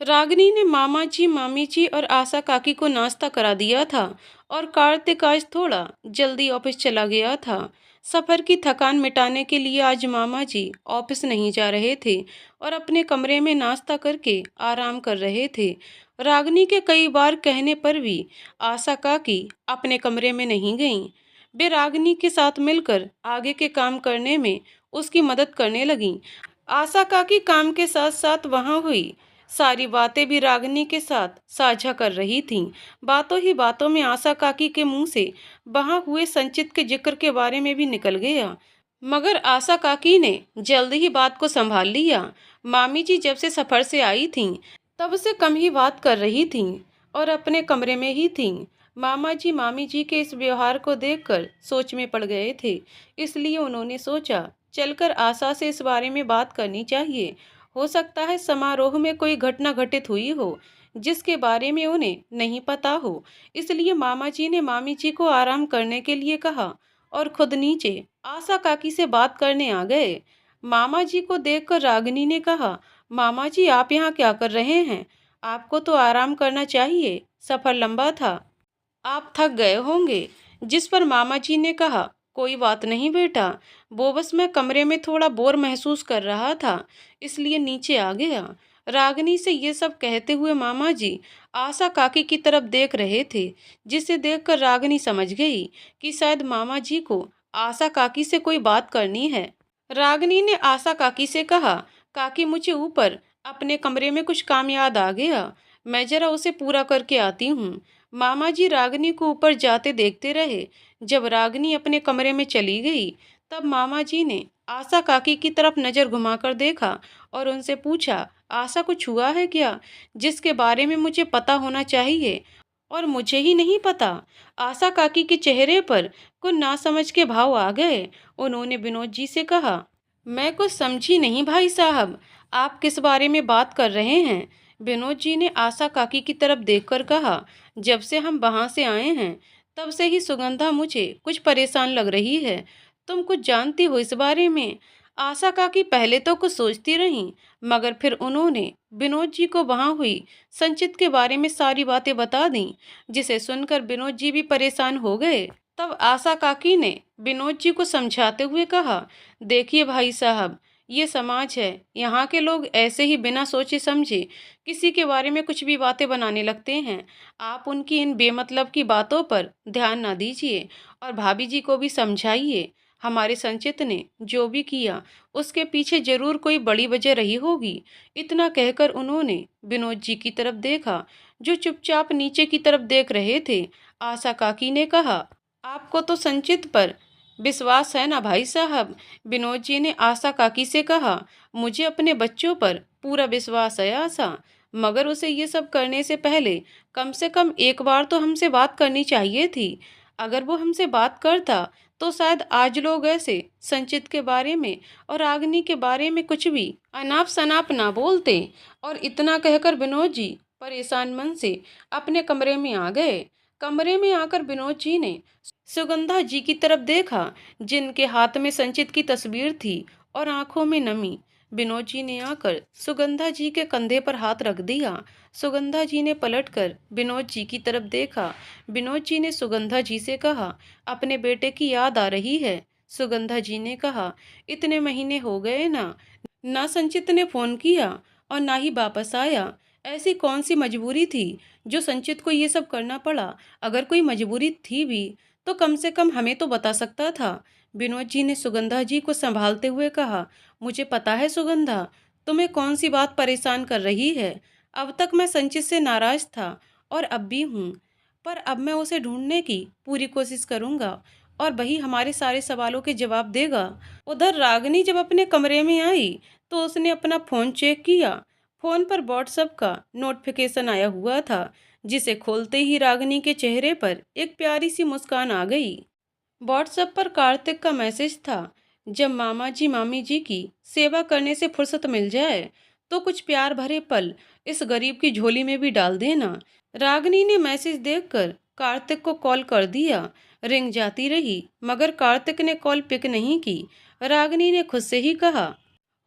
रागिनी ने मामा जी, मामी जी और आशा काकी को नाश्ता करा दिया था और कार्तिक आज थोड़ा जल्दी ऑफिस चला गया था। सफर की थकान मिटाने के लिए आज मामा जी ऑफिस नहीं जा रहे थे और अपने कमरे में नाश्ता करके आराम कर रहे थे। रागिनी के कई बार कहने पर भी आशा काकी अपने कमरे में नहीं गईं। वे रागिनी के साथ मिलकर आगे के काम करने में उसकी मदद करने लगीं। आशा काकी काम के साथ साथ वहां हुई सारी बातें भी रागिनी के साथ साझा कर रही थीं। बातों ही बातों में आशा काकी के मुंह से वहां हुए संचित के जिक्र के बारे में भी निकल गया। मगर आशा काकी ने जल्द ही बात को संभाल लिया। मामी जी जब से सफर से आई थीं, तब से कम ही बात कर रही थीं और अपने कमरे में ही थीं। मामा जी मामी जी के इस व्यवहार को देखकर सोच में पड़ गए थे। इसलिए उन्होंने सोचा चलकर आशा से इस बारे में बात करनी चाहिए। हो सकता है समारोह में कोई घटना घटित हुई हो जिसके बारे में उन्हें नहीं पता हो। इसलिए मामा जी ने मामी जी को आराम करने के लिए कहा और खुद नीचे आशा काकी से बात करने आ गए। मामा जी को देखकर रागिनी ने कहा, मामा जी आप यहाँ क्या कर रहे हैं? आपको तो आराम करना चाहिए, सफर लंबा था, आप थक गए होंगे। जिस पर मामा जी ने कहा, कोई बात नहीं बेटा, वो बस मैं कमरे में थोड़ा बोर महसूस कर रहा था, इसलिए नीचे आ गया। रागिनी से ये सब कहते हुए मामा जी आशा काकी की तरफ देख रहे थे, जिसे देखकर रागिनी समझ गई कि शायद मामा जी को आशा काकी से कोई बात करनी है। रागिनी ने आशा काकी से कहा, काकी मुझे ऊपर अपने कमरे में कुछ काम याद आ गया, मैं जरा उसे पूरा करके आती हूँ। मामा जी रागिनी को ऊपर जाते देखते रहे। जब रागिनी अपने कमरे में चली गई, तब मामा जी ने आशा काकी की तरफ नजर घुमाकर देखा और उनसे पूछा, आशा कुछ हुआ है क्या जिसके बारे में मुझे पता होना चाहिए और मुझे ही नहीं पता? आशा काकी के चेहरे पर कुछ नासमझ के भाव आ गए। उन्होंने विनोद जी से कहा, मैं कुछ समझी नहीं भाई साहब, आप किस बारे में बात कर रहे हैं? विनोद जी ने आशा काकी की तरफ देखकर कहा, जब से हम वहां से आए हैं, तब से ही सुगंधा मुझे कुछ परेशान लग रही है। तुम कुछ जानती हो इस बारे में? आशा काकी पहले तो कुछ सोचती रहीं, मगर फिर उन्होंने विनोद जी को वहां हुई संचित के बारे में सारी बातें बता दीं, जिसे सुनकर विनोद जी भी परेशान हो गए। तब आशा काकी ने विनोद जी को समझाते हुए कहा, देखिए भाई साहब, ये समाज है, यहाँ के लोग ऐसे ही बिना सोचे समझे किसी के बारे में कुछ भी बातें बनाने लगते हैं। आप उनकी इन बेमतलब की बातों पर ध्यान ना दीजिए और भाभी जी को भी समझाइए। हमारे संचित ने जो भी किया उसके पीछे जरूर कोई बड़ी वजह रही होगी। इतना कहकर उन्होंने विनोद जी की तरफ देखा, जो चुपचाप नीचे की तरफ देख रहे थे। आशा काकी ने कहा, आपको तो संचित पर विश्वास है ना भाई साहब? विनोद जी ने आशा काकी से कहा, मुझे अपने बच्चों पर पूरा विश्वास है आशा, मगर उसे ये सब करने से पहले कम से कम एक बार तो हमसे बात करनी चाहिए थी। अगर वो हमसे बात करता तो शायद आज लोग ऐसे संचित के बारे में और रागिनी के बारे में कुछ भी अनाप शनाप ना बोलते। और इतना कहकर विनोद जी परेशान मन से अपने कमरे में आ गए। कमरे में आकर विनोद जी ने सुगंधा जी की तरफ देखा, जिनके हाथ में संचित की तस्वीर थी और आंखों में नमी। विनोद जी ने आकर सुगंधा जी के कंधे पर हाथ रख दिया। सुगंधा जी ने पलटकर विनोद जी की तरफ देखा। विनोद जी ने सुगंधा जी से कहा, अपने बेटे की याद आ रही है? सुगंधा जी ने कहा, इतने महीने हो गए ना, ना संचित ने फोन किया और ना ही वापस आया। ऐसी कौन सी मजबूरी थी जो संचित को ये सब करना पड़ा? अगर कोई मजबूरी थी भी तो कम से कम हमें तो बता सकता था। विनोद जी ने सुगंधा जी को संभालते हुए कहा, मुझे पता है सुगंधा, तुम्हें कौन सी बात परेशान कर रही है। अब तक मैं संचित से नाराज था और अब भी हूँ, पर अब मैं उसे ढूंढने की पूरी कोशिश करूंगा और वही हमारे सारे सवालों के जवाब देगा। उधर रागिनी जब अपने कमरे में आई तो उसने अपना फ़ोन चेक किया। फ़ोन पर व्हाट्सएप का नोटिफिकेशन आया हुआ था, जिसे खोलते ही रागिनी के चेहरे पर एक प्यारी सी मुस्कान आ गई। व्हाट्सएप पर कार्तिक का मैसेज था, जब मामा जी मामी जी की सेवा करने से फुर्सत मिल जाए तो कुछ प्यार भरे पल इस गरीब की झोली में भी डाल देना। रागिनी ने मैसेज देखकर कार्तिक को कॉल कर दिया। रिंग जाती रही, मगर कार्तिक ने कॉल पिक नहीं की। रागिनी ने खुद से ही कहा,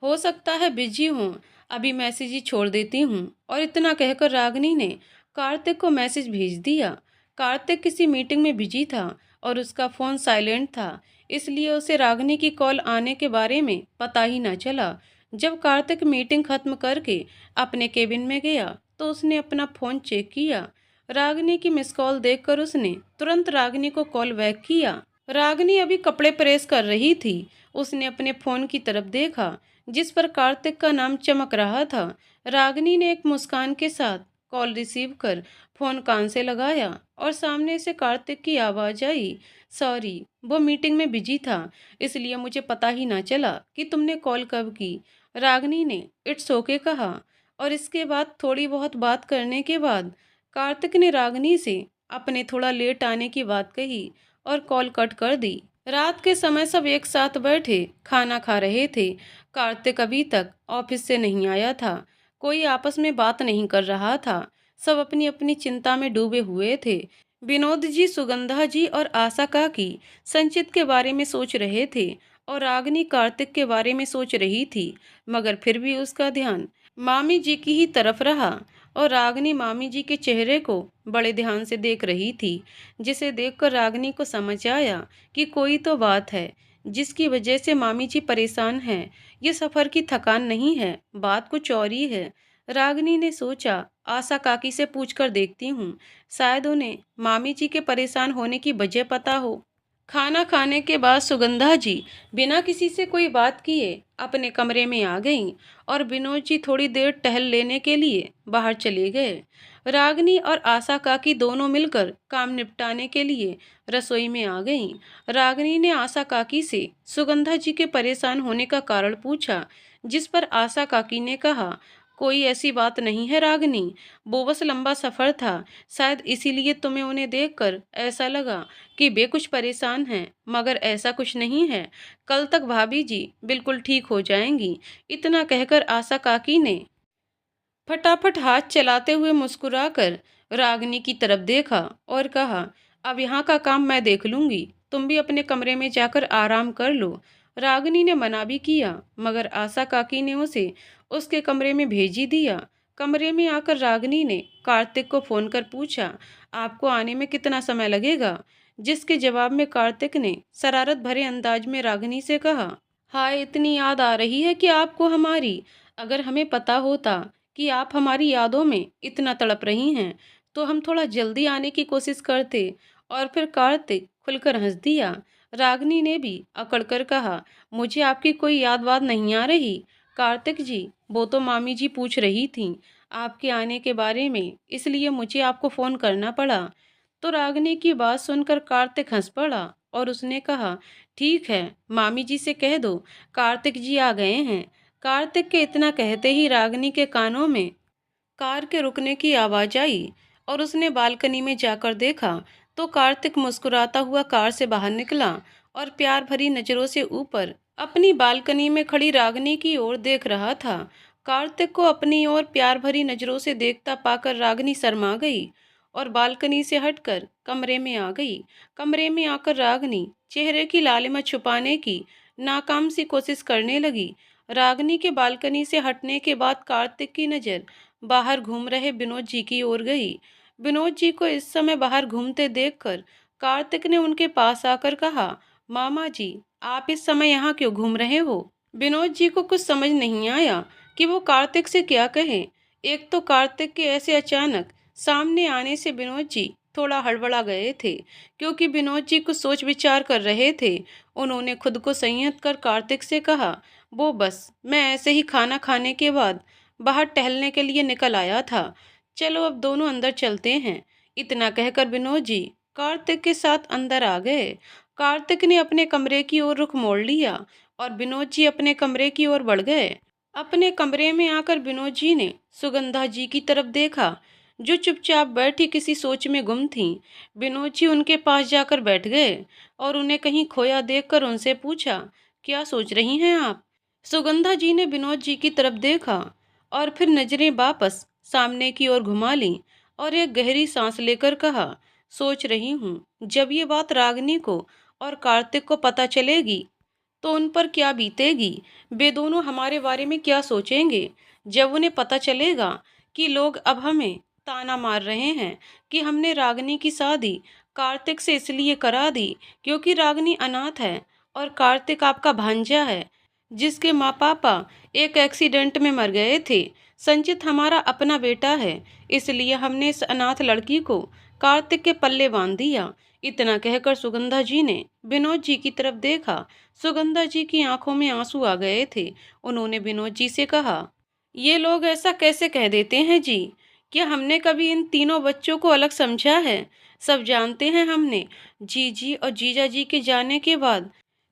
हो सकता है बिजी हूँ, अभी मैसेज ही छोड़ देती हूँ। और इतना कहकर रागिनी ने कार्तिक को मैसेज भेज दिया। कार्तिक किसी मीटिंग में बिजी था और उसका फ़ोन साइलेंट था, इसलिए उसे रागिनी की कॉल आने के बारे में पता ही ना चला। जब कार्तिक मीटिंग खत्म करके अपने केबिन में गया तो उसने अपना फ़ोन चेक किया। रागिनी की मिस कॉल देखकर उसने तुरंत रागिनी को कॉल बैक किया। रागिनी अभी कपड़े प्रेस कर रही थी। उसने अपने फ़ोन की तरफ देखा जिस पर कार्तिक का नाम चमक रहा था। रागिनी ने एक मुस्कान के साथ कॉल रिसीव कर फोन कान से लगाया और सामने से कार्तिक की आवाज आई, सॉरी, वो मीटिंग में बिजी था, इसलिए मुझे पता ही ना चला कि तुमने कॉल कब की। रागिनी ने इट्स ओके कहा और इसके बाद थोड़ी बहुत बात करने के बाद कार्तिक ने रागिनी से अपने थोड़ा लेट आने की बात कही और कॉल कट कर दी। रात के समय सब एक साथ बैठे खाना खा रहे थे। कार्तिक अभी तक ऑफिस से नहीं आया था। कोई आपस में बात नहीं कर रहा था। सब अपनी अपनी चिंता में डूबे हुए थे। विनोद जी, सुगंधा जी और आशा काकी संचित के बारे में सोच रहे थे और रागिनी कार्तिक के बारे में सोच रही थी, मगर फिर भी उसका ध्यान मामी जी की ही तरफ रहा और रागिनी मामी जी के चेहरे को बड़े ध्यान से देख रही थी, जिसे देखकर रागिनी को समझ आया कि कोई तो बात है जिसकी वजह से मामी जी परेशान हैं। ये सफ़र की थकान नहीं है, बात कुछ और ही है। रागिनी ने सोचा, आशा काकी से पूछकर देखती हूँ, शायद उन्हें मामी जी के परेशान होने की वजह पता हो। खाना खाने के बाद सुगंधा जी बिना किसी से कोई बात किए अपने कमरे में आ गईं और विनोद जी थोड़ी देर टहल लेने के लिए बाहर चले गए। रागिनी और आशा काकी दोनों मिलकर काम निपटाने के लिए रसोई में आ गईं। रागिनी ने आशा काकी से सुगंधा जी के परेशान होने का कारण पूछा, जिस पर आशा काकी ने कहा, कोई ऐसी बात नहीं है रागिनी, वो बस लंबा सफ़र था, शायद इसीलिए तुम्हें उन्हें देखकर ऐसा लगा कि वे कुछ परेशान हैं, मगर ऐसा कुछ नहीं है। कल तक भाभी जी बिल्कुल ठीक हो जाएंगी। इतना कहकर आशा काकी ने फटाफट हाथ चलाते हुए मुस्कुराकर रागिनी की तरफ देखा और कहा, अब यहाँ का काम मैं देख लूंगी, तुम भी अपने कमरे में जाकर आराम कर लो। रागिनी ने मना भी किया, मगर आशा काकी ने उसे उसके कमरे में भेज ही दिया। कमरे में आकर रागिनी ने कार्तिक को फोन कर पूछा, आपको आने में कितना समय लगेगा? जिसके जवाब में कार्तिक ने शरारत भरे अंदाज में रागिनी से कहा, हाय, इतनी याद आ रही है कि आपको हमारी, अगर हमें पता होता कि आप हमारी यादों में इतना तड़प रही हैं तो हम थोड़ा जल्दी आने की कोशिश करते। और फिर कार्तिक खुलकर हंस दिया। रागिनी ने भी अकड़कर कहा, मुझे आपकी कोई याद वाद नहीं आ रही कार्तिक जी, वो तो मामी जी पूछ रही थी आपके आने के बारे में, इसलिए मुझे आपको फ़ोन करना पड़ा। तो रागिनी की बात सुनकर कार्तिक हंस पड़ा और उसने कहा, ठीक है, मामी जी से कह दो कार्तिक जी आ गए हैं। कार्तिक के इतना कहते ही रागिनी के कानों में कार के रुकने की आवाज आई और उसने बालकनी में जाकर देखा तो कार्तिक मुस्कुराता हुआ कार से बाहर निकला और प्यार भरी नजरों से ऊपर अपनी बालकनी में खड़ी रागिनी की ओर देख रहा था। कार्तिक को अपनी ओर प्यार भरी नजरों से देखता पाकर रागिनी शर्मा गई और बालकनी से हटकर कमरे में आ गई। कमरे में आकर रागिनी चेहरे की लालिमा छुपाने की नाकाम सी कोशिश करने लगी। रागिनी के बालकनी से हटने के बाद कार्तिक की नज़र बाहर घूम रहे विनोद जी की ओर गई। विनोद जी को इस समय बाहर घूमते देखकर कार्तिक ने उनके पास आकर कहा, मामा जी, आप इस समय यहाँ क्यों घूम रहे हो? विनोद जी को कुछ समझ नहीं आया कि वो कार्तिक से क्या कहें। एक तो कार्तिक के ऐसे अचानक सामने आने से विनोद जी थोड़ा हड़बड़ा गए थे, क्योंकि विनोद जी कुछ सोच विचार कर रहे थे। उन्होंने खुद को संयत कर कार्तिक से कहा, वो बस मैं ऐसे ही खाना खाने के बाद बाहर टहलने के लिए निकल आया था, चलो अब दोनों अंदर चलते हैं। इतना कहकर विनोद जी कार्तिक के साथ अंदर आ गए। कार्तिक ने अपने कमरे की ओर रुख मोड़ लिया और विनोद जी अपने कमरे की ओर बढ़ गए। अपने कमरे में आकर विनोद जी ने सुगंधा जी की तरफ देखा, जो चुपचाप बैठी किसी सोच में गुम थीं। विनोद जी उनके पास जाकर बैठ गए और उन्हें कहीं खोया देखकर उनसे पूछा, क्या सोच रही हैं आप? सुगंधा जी ने विनोद जी की तरफ देखा और फिर नजरें वापस सामने की ओर घुमा लीं और एक गहरी सांस लेकर कहा, सोच रही हूँ जब ये बात रागिनी को और कार्तिक को पता चलेगी तो उन पर क्या बीतेगी, वे दोनों हमारे बारे में क्या सोचेंगे। जब उन्हें पता चलेगा कि लोग अब हमें ताना मार रहे हैं कि हमने रागिनी की शादी कार्तिक से इसलिए करा दी क्योंकि रागिनी अनाथ है और कार्तिक आपका भांजा है जिसके माँ पापा एक एक्सीडेंट में मर गए थे। संचित हमारा अपना बेटा है, इसलिए हमने इस अनाथ लड़की को कार्तिक के पल्ले बांध दिया। इतना कहकर सुगंधा जी ने विनोद जी की तरफ देखा। सुगंधा जी की आंखों में आंसू आ गए थे। उन्होंने विनोद जी से कहा, ये लोग ऐसा कैसे कह देते हैं जी? क्या हमने कभी इन तीनों बच्चों को अलग समझा है? सब जानते हैं हमने जीजी और जीजा जी के जाने के बाद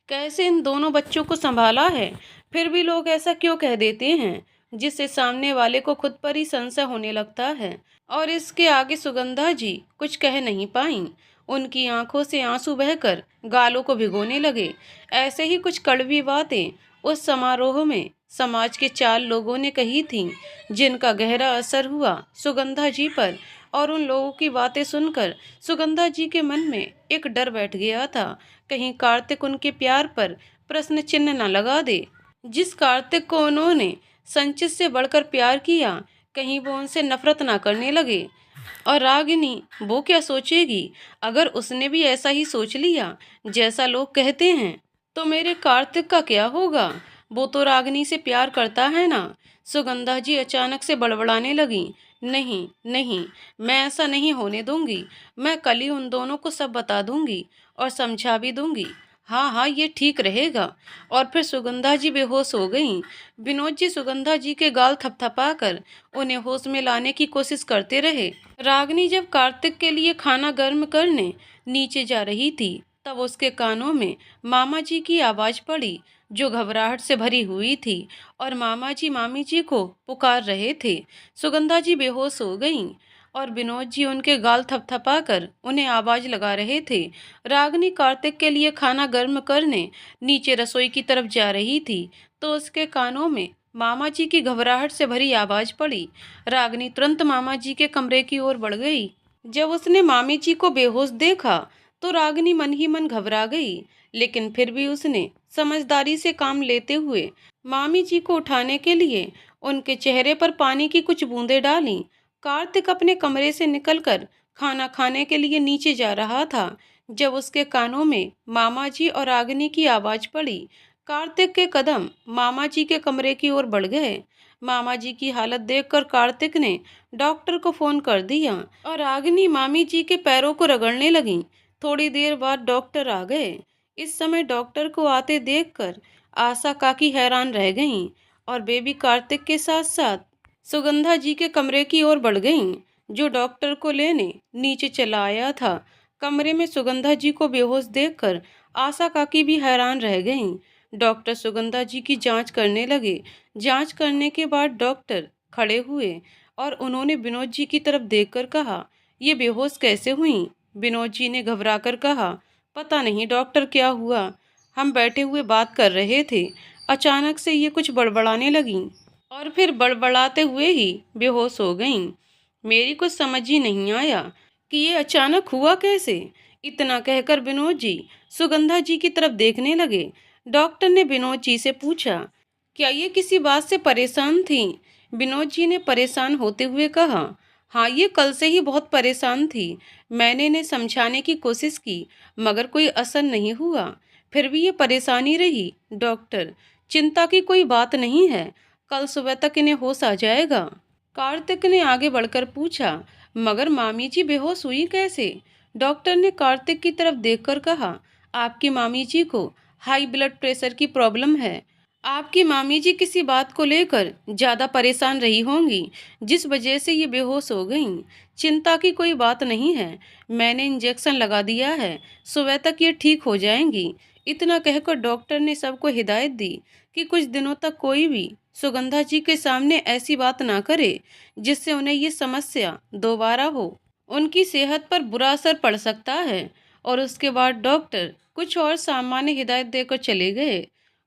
कैसे इन दोनों बच्चों को संभाला है। फिर भी लोग ऐसा क्यों कह देते हैं जिससे सामने वाले को खुद पर ही संशय होने लगता है। और इसके आगे सुगंधा जी कुछ कह नहीं पाईं। उनकी आंखों से आंसू बहकर गालों को भिगोने लगे। ऐसे ही कुछ कड़वी बातें उस समारोह में समाज के 4 लोगों ने कही थीं, जिनका गहरा असर हुआ सुगंधा जी पर। और उन लोगों की बातें सुनकर सुगंधा जी के मन में एक डर बैठ गया था, कहीं कार्तिक उनके प्यार पर प्रश्न चिन्ह न लगा दे। जिस कार्तिक को उन्होंने संचित से बढ़कर प्यार किया, कहीं वो उनसे नफरत ना करने लगे। और रागिनी वो क्या सोचेगी अगर उसने भी ऐसा ही सोच लिया जैसा लोग कहते हैं, तो मेरे कार्तिक का क्या होगा? वो तो रागिनी से प्यार करता है ना। सुगंधा जी अचानक से बड़बड़ाने लगी, नहीं नहीं, मैं ऐसा नहीं होने दूंगी। मैं कल ही उन दोनों को सब बता दूंगी और समझा भी दूंगी। हाँ हाँ, ये ठीक रहेगा। और फिर सुगंधा जी बेहोश हो गईं। विनोद जी सुगंधा जी के गाल थपथपाकर उन्हें होश में लाने की कोशिश करते रहे। रागिनी जब कार्तिक के लिए खाना गर्म करने नीचे जा रही थी, तब उसके कानों में मामा जी की आवाज़ पड़ी, जो घबराहट से भरी हुई थी और मामा जी मामी जी को पुकार रहे थे। सुगंधा जी बेहोश हो गईं और विनोद जी उनके गाल थपथपाकर उन्हें आवाज़ लगा रहे थे। रागिनी कार्तिक के लिए खाना गर्म करने नीचे रसोई की तरफ जा रही थी, तो उसके कानों में मामा जी की घबराहट से भरी आवाज़ पड़ी। रागिनी तुरंत मामा जी के कमरे की ओर बढ़ गई। जब उसने मामी जी को बेहोश देखा, तो रागिनी मन ही मन घबरा गई, लेकिन फिर भी उसने समझदारी से काम लेते हुए मामी जी को उठाने के लिए उनके चेहरे पर पानी की कुछ बूंदें डालीं। कार्तिक अपने कमरे से निकलकर खाना खाने के लिए नीचे जा रहा था, जब उसके कानों में मामा जी और रागिनी की आवाज़ पड़ी। कार्तिक के कदम मामा जी के कमरे की ओर बढ़ गए। मामा जी की हालत देखकर कार्तिक ने डॉक्टर को फ़ोन कर दिया और रागिनी मामी जी के पैरों को रगड़ने लगी। थोड़ी देर बाद डॉक्टर आ गए। इस समय डॉक्टर को आते देखकर आशा काकी हैरान रह गईं और बेबी कार्तिक के साथ साथ सुगंधा जी के कमरे की ओर बढ़ गईं, जो डॉक्टर को लेने नीचे चला आया था। कमरे में सुगंधा जी को बेहोश देखकर आशा काकी भी हैरान रह गईं। डॉक्टर सुगंधा जी की जांच करने लगे। जांच करने के बाद डॉक्टर खड़े हुए और उन्होंने विनोद जी की तरफ देखकर कहा, ये बेहोश कैसे हुई? विनोद जी ने घबराकर कहा, पता नहीं डॉक्टर क्या हुआ, हम बैठे हुए बात कर रहे थे, अचानक से ये कुछ बड़बड़ाने लगीं और फिर बड़बड़ाते हुए ही बेहोश हो गईं। मेरी कुछ समझ ही नहीं आया कि ये अचानक हुआ कैसे। इतना कहकर विनोद जी सुगंधा जी की तरफ देखने लगे। डॉक्टर ने विनोद जी से पूछा, क्या ये किसी बात से परेशान थी? विनोद जी ने परेशान होते हुए कहा, हाँ, ये कल से ही बहुत परेशान थी। मैंने इन्हें समझाने की कोशिश की, मगर कोई असर नहीं हुआ। फिर भी ये परेशानी रही। डॉक्टर, चिंता की कोई बात नहीं है, कल सुबह तक इन्हें होश आ जाएगा। कार्तिक ने आगे बढ़कर पूछा, मगर मामी जी बेहोश हुई कैसे? डॉक्टर ने कार्तिक की तरफ देखकर कहा, आपकी मामी जी को हाई ब्लड प्रेशर की प्रॉब्लम है। आपकी मामी जी किसी बात को लेकर ज़्यादा परेशान रही होंगी, जिस वजह से ये बेहोश हो गईं। चिंता की कोई बात नहीं है, मैंने इंजेक्शन लगा दिया है, सुबह तक ये ठीक हो जाएंगी। इतना कहकर डॉक्टर ने सबको हिदायत दी कि कुछ दिनों तक कोई भी सुगंधा जी के सामने ऐसी बात ना करे जिससे उन्हें ये समस्या दोबारा हो। उनकी सेहत पर बुरा असर पड़ सकता है। और उसके बाद डॉक्टर कुछ और सामान्य हिदायत देकर चले गए।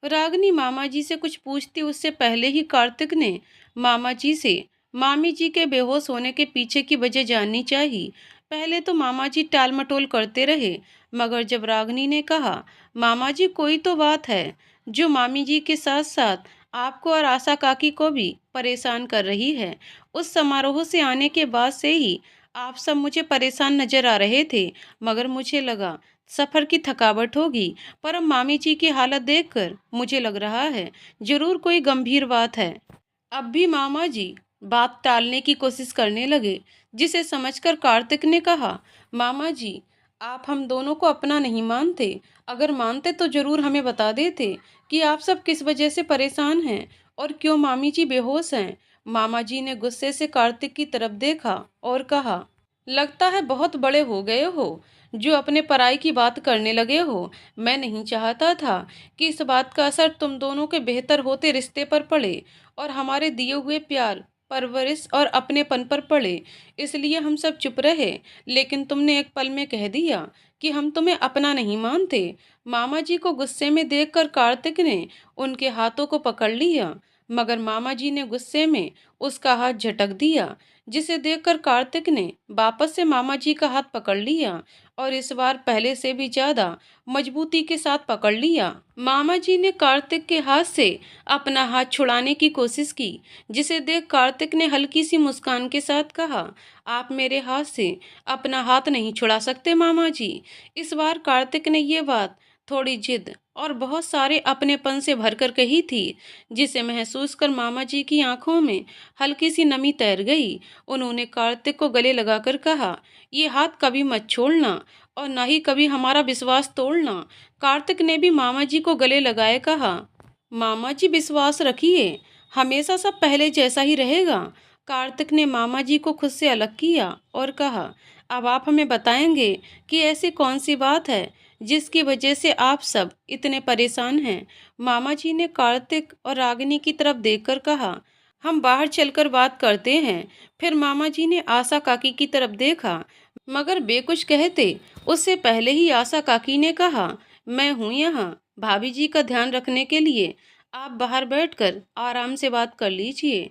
रागिनी मामा जी से कुछ पूछती उससे पहले ही कार्तिक ने मामा जी से मामी जी के बेहोश होने के पीछे की वजह जाननी चाहिए। पहले तो मामा जी टाल मटोल करते रहे, मगर जब रागिनी ने कहा, मामा जी कोई तो बात है जो मामी जी के साथ साथ आपको और आशा काकी को भी परेशान कर रही है। उस समारोह से आने के बाद से ही आप सब मुझे परेशान नजर आ रहे थे, मगर मुझे लगा सफर की थकावट होगी, पर अब मामी जी की हालत देखकर मुझे लग रहा है जरूर कोई गंभीर बात है। अब भी मामा जी बात टालने की कोशिश करने लगे, जिसे समझकर कार्तिक ने कहा, मामा जी, आप हम दोनों को अपना नहीं मानते। अगर मानते तो जरूर हमें बता देते कि आप सब किस वजह से परेशान हैं और क्यों मामी जी बेहोश हैं। मामा जी ने गुस्से से कार्तिक की तरफ देखा और कहा, लगता है बहुत बड़े हो गए हो जो अपने पराई की बात करने लगे हो। मैं नहीं चाहता था कि इस बात का असर तुम दोनों के बेहतर होते रिश्ते पर पड़े और हमारे दिए हुए प्यार, परवरिश और अपनेपन पर पड़े, इसलिए हम सब चुप रहे। लेकिन तुमने एक पल में कह दिया कि हम तुम्हें अपना नहीं मानते। मामा जी को गुस्से में देखकर कार्तिक ने उनके हाथों को पकड़ लिया, मगर मामा जी ने गुस्से में उसका हाथ झटक दिया, जिसे देखकर कार्तिक ने वापस से मामा जी का हाथ पकड़ लिया और इस बार पहले से भी ज्यादा मजबूती के साथ पकड़ लिया। मामा जी ने कार्तिक के हाथ से अपना हाथ छुड़ाने की कोशिश की, जिसे देख कार्तिक ने हल्की सी मुस्कान के साथ कहा, आप मेरे हाथ से अपना हाथ नहीं छुड़ा सकते मामा जी। इस बार कार्तिक ने ये बात थोड़ी जिद और बहुत सारे अपनेपन से भरकर कही थी, जिसे महसूस कर मामा जी की आंखों में हल्की सी नमी तैर गई। उन्होंने कार्तिक को गले लगाकर कहा, ये हाथ कभी मत छोड़ना और ना ही कभी हमारा विश्वास तोड़ना। कार्तिक ने भी मामा जी को गले लगाए कहा, मामा जी विश्वास रखिए, हमेशा सब पहले जैसा ही रहेगा। कार्तिक ने मामा जी को खुद से अलग किया और कहा, अब आप हमें बताएंगे कि ऐसी कौन सी बात है जिसकी वजह से आप सब इतने परेशान हैं। मामा जी ने कार्तिक और रागिनी की तरफ देखकर कहा, हम बाहर चलकर बात करते हैं। फिर मामा जी ने आशा काकी की तरफ देखा, मगर वे कुछ कहते उससे पहले ही आशा काकी ने कहा, मैं हूँ यहाँ भाभी जी का ध्यान रखने के लिए, आप बाहर बैठकर आराम से बात कर लीजिए।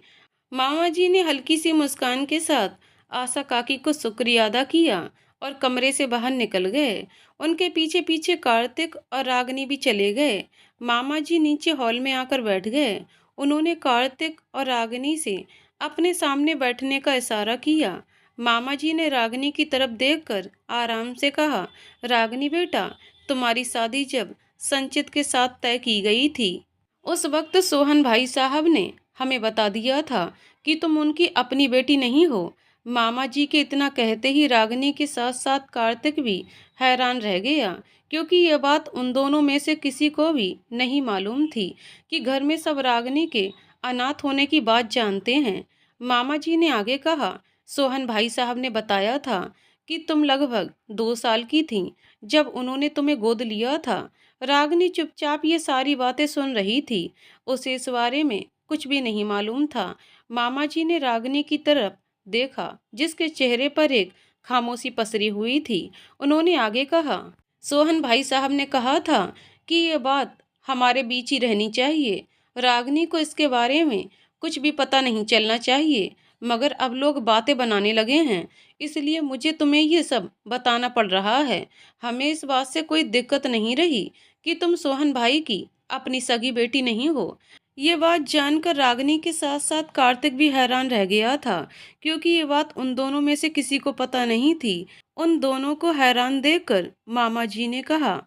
मामा जी ने हल्की सी मुस्कान के साथ आशा काकी को शुक्रिया अदा किया और कमरे से बाहर निकल गए। उनके पीछे पीछे कार्तिक और रागिनी भी चले गए। मामा जी नीचे हॉल में आकर बैठ गए। उन्होंने कार्तिक और रागिनी से अपने सामने बैठने का इशारा किया। मामा जी ने रागिनी की तरफ देखकर आराम से कहा, रागिनी बेटा, तुम्हारी शादी जब संचित के साथ तय की गई थी, उस वक्त सोहन भाई साहब ने हमें बता दिया था कि तुम उनकी अपनी बेटी नहीं हो। मामा जी के इतना कहते ही रागिनी के साथ साथ कार्तिक भी हैरान रह गया, क्योंकि यह बात उन दोनों में से किसी को भी नहीं मालूम थी कि घर में सब रागिनी के अनाथ होने की बात जानते हैं। मामा जी ने आगे कहा, सोहन भाई साहब ने बताया था कि तुम लगभग 2 साल की थीं जब उन्होंने तुम्हें गोद लिया था। रागिनी चुपचाप ये सारी बातें सुन रही थी, उसे इस बारे में कुछ भी नहीं मालूम था। मामा जी ने रागिनी की तरफ देखा, जिसके चेहरे पर एक खामोशी पसरी हुई थी। उन्होंने आगे कहा, सोहन भाई साहब ने कहा था कि ये बात हमारे बीच ही रहनी चाहिए। रागिनी को इसके बारे में कुछ भी पता नहीं चलना चाहिए, मगर अब लोग बातें बनाने लगे हैं, इसलिए मुझे तुम्हें ये सब बताना पड़ रहा है। हमें इस बात से कोई दिक्कत नहीं रही कि तुम सोहन भाई की अपनी सगी बेटी नहीं हो। ये बात जानकर रागिनी के साथ साथ कार्तिक भी हैरान रह गया था, क्योंकि ये बात उन दोनों में से किसी को पता नहीं थी। उन दोनों को हैरान देखकर मामा जी ने कहा,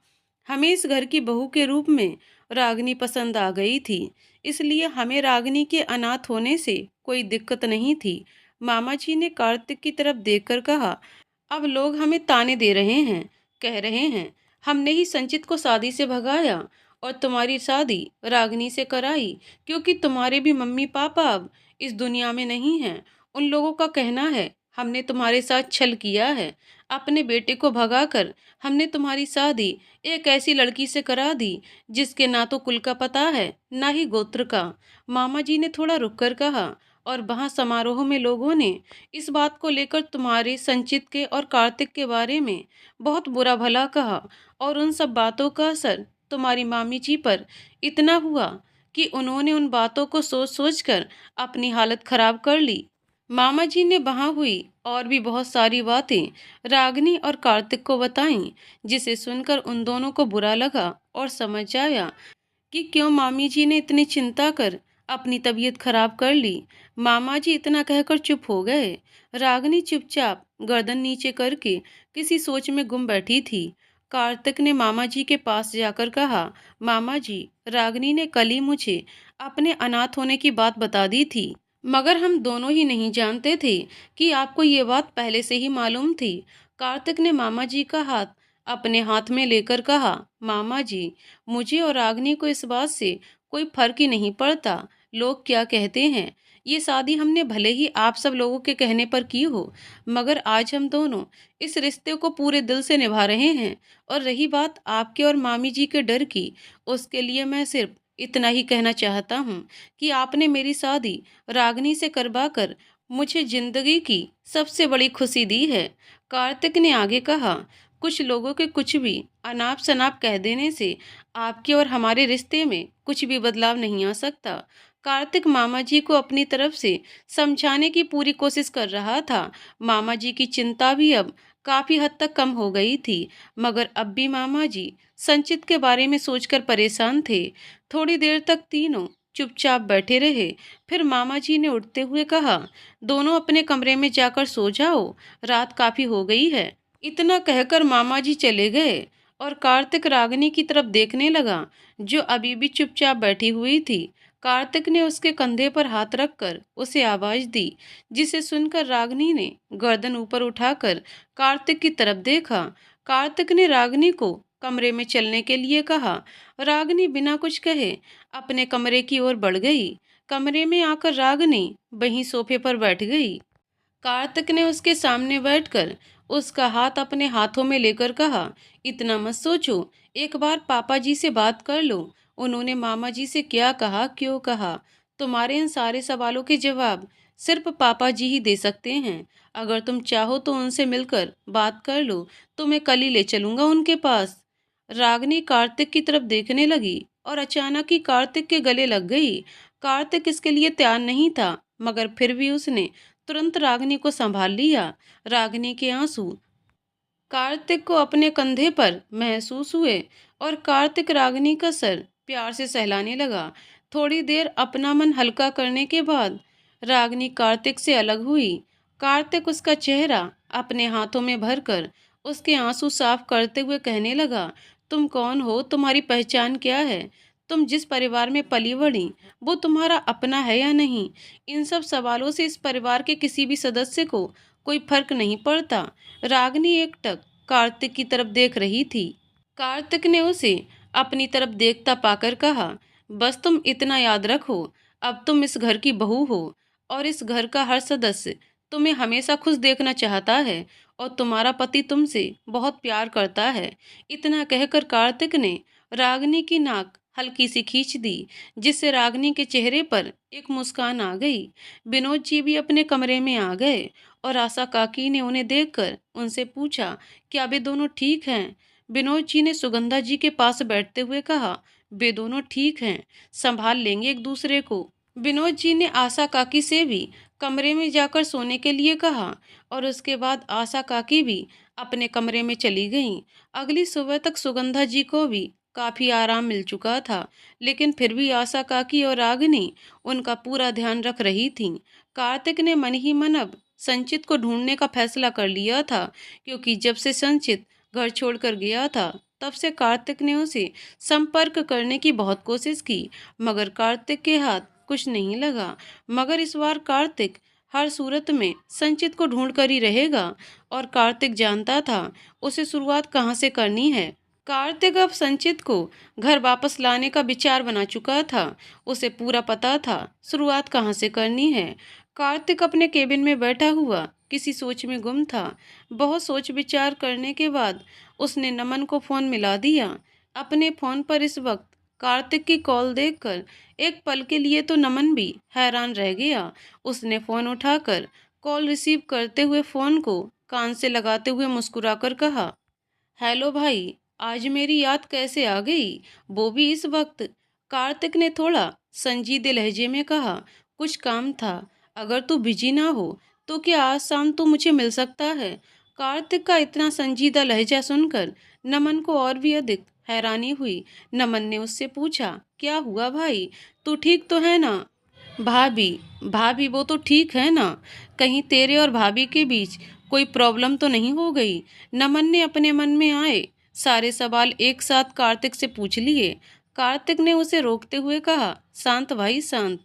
हमें इस घर की बहू के रूप में रागिनी पसंद आ गई थी, इसलिए हमें रागिनी के अनाथ होने से कोई दिक्कत नहीं थी। मामा जी ने कार्तिक की तरफ देखकर कहा, अब लोग हमें ताने दे रहे हैं, कह रहे हैं हमने ही संचित को शादी से भगाया और तुम्हारी शादी रागिनी से कराई, क्योंकि तुम्हारे भी मम्मी पापा अब इस दुनिया में नहीं हैं। उन लोगों का कहना है हमने तुम्हारे साथ छल किया है, अपने बेटे को भगाकर हमने तुम्हारी शादी एक ऐसी लड़की से करा दी जिसके ना तो कुल का पता है ना ही गोत्र का। मामा जी ने थोड़ा रुक कर कहा, और वहाँ समारोह में लोगों ने इस बात को लेकर तुम्हारे संचित के और कार्तिक के बारे में बहुत बुरा भला कहा, और उन सब बातों का असर तुम्हारी मामी जी पर इतना हुआ कि उन्होंने उन बातों को सोच सोच कर अपनी हालत खराब कर ली। मामा जी ने वहाँ हुई और भी बहुत सारी बातें रागिनी और कार्तिक को बताईं, जिसे सुनकर उन दोनों को बुरा लगा और समझ आया कि क्यों मामी जी ने इतनी चिंता कर अपनी तबीयत खराब कर ली। मामा जी इतना कहकर चुप हो गए। रागिनी चुपचाप गर्दन नीचे करके किसी सोच में गुम बैठी थी। कार्तिक ने मामा जी के पास जाकर कहा, मामा जी, रागिनी ने कल ही मुझे अपने अनाथ होने की बात बता दी थी, मगर हम दोनों ही नहीं जानते थे कि आपको ये बात पहले से ही मालूम थी। कार्तिक ने मामा जी का हाथ अपने हाथ में लेकर कहा, मामा जी, मुझे और रागिनी को इस बात से कोई फर्क ही नहीं पड़ता लोग क्या कहते हैं। ये शादी हमने भले ही आप सब लोगों के कहने पर की हो, मगर आज हम दोनों इस रिश्ते को पूरे दिल से निभा रहे हैं। और रही बात आपके और मामी जी के डर की, उसके लिए मैं सिर्फ इतना ही कहना चाहता हूँ कि आपने मेरी शादी रागनी से करवा कर मुझे जिंदगी की सबसे बड़ी खुशी दी है। कार्तिक ने आगे कहा, कुछ लोगों के कुछ भी अनाप शनाप कह देने से आपके और हमारे रिश्ते में कुछ भी बदलाव नहीं आ सकता। कार्तिक मामा जी को अपनी तरफ से समझाने की पूरी कोशिश कर रहा था। मामा जी की चिंता भी अब काफी हद तक कम हो गई थी, मगर अब भी मामा जी संचित के बारे में सोचकर परेशान थे। थोड़ी देर तक तीनों चुपचाप बैठे रहे। फिर मामा जी ने उठते हुए कहा, दोनों अपने कमरे में जाकर सो जाओ, रात काफी हो गई है। इतना कहकर मामा जी चले गए और कार्तिक रागिनी की तरफ देखने लगा, जो अभी भी चुपचाप बैठी हुई थी। कार्तिक ने उसके कंधे पर हाथ रखकर उसे आवाज दी, जिसे सुनकर रागिनी ने गर्दन ऊपर उठाकर कार्तिक की तरफ देखा। कार्तिक ने रागिनी को कमरे में चलने के लिए कहा। रागिनी बिना कुछ कहे अपने कमरे की ओर बढ़ गई। कमरे में आकर रागिनी वहीं सोफे पर बैठ गई। कार्तिक ने उसके सामने बैठकर उसका हाथ अपने हाथों में लेकर कहा, इतना मत सोचो, एक बार पापा जी से बात कर लो। उन्होंने मामा जी से क्या कहा, क्यों कहा, तुम्हारे इन सारे सवालों के जवाब सिर्फ पापा जी ही दे सकते हैं। अगर तुम चाहो तो उनसे मिलकर बात कर लो, तो मैं कल ही ले चलूंगा उनके पास। रागनी कार्तिक की तरफ देखने लगी और अचानक ही कार्तिक के गले लग गई। कार्तिक इसके लिए तैयार नहीं था, मगर फिर भी उसने तुरंत रागिनी को संभाल लिया। रागिनी के आंसू कार्तिक को अपने कंधे पर महसूस हुए और कार्तिक रागिनी का सर प्यार से सहलाने लगा। थोड़ी देर अपना मन हल्का करने के बाद रागिनी कार्तिक से अलग हुई। कार्तिक उसका चेहरा अपने हाथों में भरकर उसके आंसू साफ करते हुए कहने लगा, तुम कौन हो, तुम्हारी पहचान क्या है, तुम जिस परिवार में पली बढ़ी वो तुम्हारा अपना है या नहीं। इन सब सवालों से इस परिवार के किसी भी सदस्य को कोई फर्क नहीं पड़ता। रागिनी एकटक कार्तिक की तरफ देख रही थी। कार्तिक ने उसे अपनी तरफ देखता पाकर कहा, बस तुम इतना याद रखो, अब तुम इस घर की बहू हो और इस घर का हर सदस्य तुम्हें हमेशा खुश देखना चाहता है और तुम्हारा पति तुमसे बहुत प्यार करता है। इतना कहकर कार्तिक ने रागिनी की नाक हल्की सी खींच दी, जिससे रागिनी के चेहरे पर एक मुस्कान आ गई। विनोद जी भी अपने कमरे में आ गए और आशा काकी ने उन्हें देखकर उनसे पूछा, क्या वे दोनों ठीक हैं। विनोद जी ने सुगंधा जी के पास बैठते हुए कहा, वे दोनों ठीक हैं, संभाल लेंगे एक दूसरे को। विनोद जी ने आशा काकी से भी कमरे में जाकर सोने के लिए कहा और उसके बाद आशा काकी भी अपने कमरे में चली गईं। अगली सुबह तक सुगंधा जी को भी काफी आराम मिल चुका था, लेकिन फिर भी आशा काकी और रागिनी उनका पूरा ध्यान रख रही थीं। कार्तिक ने मन ही मन अब संचित को ढूंढने का फैसला कर लिया था, क्योंकि जब से संचित घर छोड़कर गया था तब से कार्तिक ने उसे संपर्क करने की बहुत कोशिश की, मगर कार्तिक के हाथ कुछ नहीं लगा। मगर इस बार कार्तिक हर सूरत में संचित को ढूंढ कर ही रहेगा और कार्तिक जानता था उसे शुरुआत कहाँ से करनी है। कार्तिक अब संचित को घर वापस लाने का विचार बना चुका था। उसे पूरा पता था शुरुआत कहाँ से करनी है। कार्तिक अपने केबिन में बैठा हुआ किसी सोच में गुम था। बहुत सोच विचार करने के बाद उसने नमन को फोन मिला दिया। अपने फोन पर इस वक्त कार्तिक की कॉल देखकर एक पल के लिए तो नमन भी हैरान रह गया। उसने फोन उठाकर कॉल रिसीव करते हुए फोन को कान से लगाते हुए मुस्कुराकर कहा, हेलो भाई, आज मेरी याद कैसे आ गई, वो भी इस वक्त। कार्तिक ने थोड़ा संजीदे लहजे में कहा, कुछ काम था, अगर तू बिजी ना हो तो क्या आज शाम तू मुझे मिल सकता है। कार्तिक का इतना संजीदा लहजा सुनकर नमन को और भी अधिक हैरानी हुई। नमन ने उससे पूछा, क्या हुआ भाई, तू ठीक तो है ना। भाभी, भाभी वो तो ठीक है ना? कहीं तेरे और भाभी के बीच कोई प्रॉब्लम तो नहीं हो गई? नमन ने अपने मन में आए सारे सवाल एक साथ कार्तिक से पूछ लिए। कार्तिक ने उसे रोकते हुए कहा, शांत भाई शांत,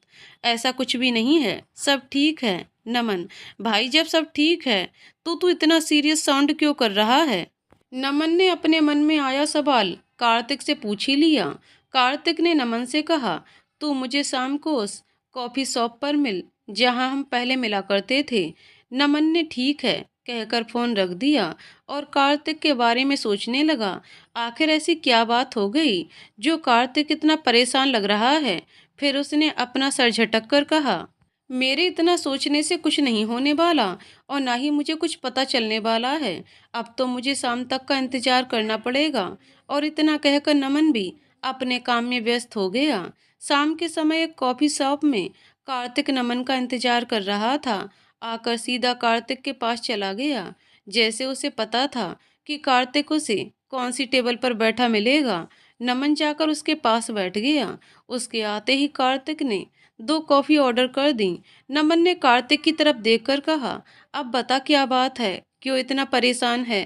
ऐसा कुछ भी नहीं है, सब ठीक है। नमन, भाई जब सब ठीक है तो तू इतना सीरियस साउंड क्यों कर रहा है? नमन ने अपने मन में आया सवाल कार्तिक से पूछ ही लिया। कार्तिक ने नमन से कहा, तू मुझे शाम को उस कॉफ़ी शॉप पर मिल जहां हम पहले मिला करते थे। नमन ने ठीक है कहकर फ़ोन रख दिया और कार्तिक के बारे में सोचने लगा। आखिर ऐसी क्या बात हो गई जो कार्तिक इतना परेशान लग रहा है। फिर उसने अपना सर झटक कर कहा, मेरे इतना सोचने से कुछ नहीं होने वाला और ना ही मुझे कुछ पता चलने वाला है। अब तो मुझे शाम तक का इंतजार करना पड़ेगा। और इतना कहकर नमन भी अपने काम में व्यस्त हो गया। शाम के समय एक कॉफ़ी शॉप में कार्तिक नमन का इंतजार कर रहा था। आकर सीधा कार्तिक के पास चला गया। जैसे उसे पता था कि कार्तिक उसे कौन सी टेबल पर बैठा मिलेगा। नमन जाकर उसके पास बैठ गया। उसके आते ही कार्तिक ने 2 कॉफ़ी ऑर्डर कर दी। नमन ने कार्तिक की तरफ देखकर कहा, अब बता क्या बात है, क्यों इतना परेशान है?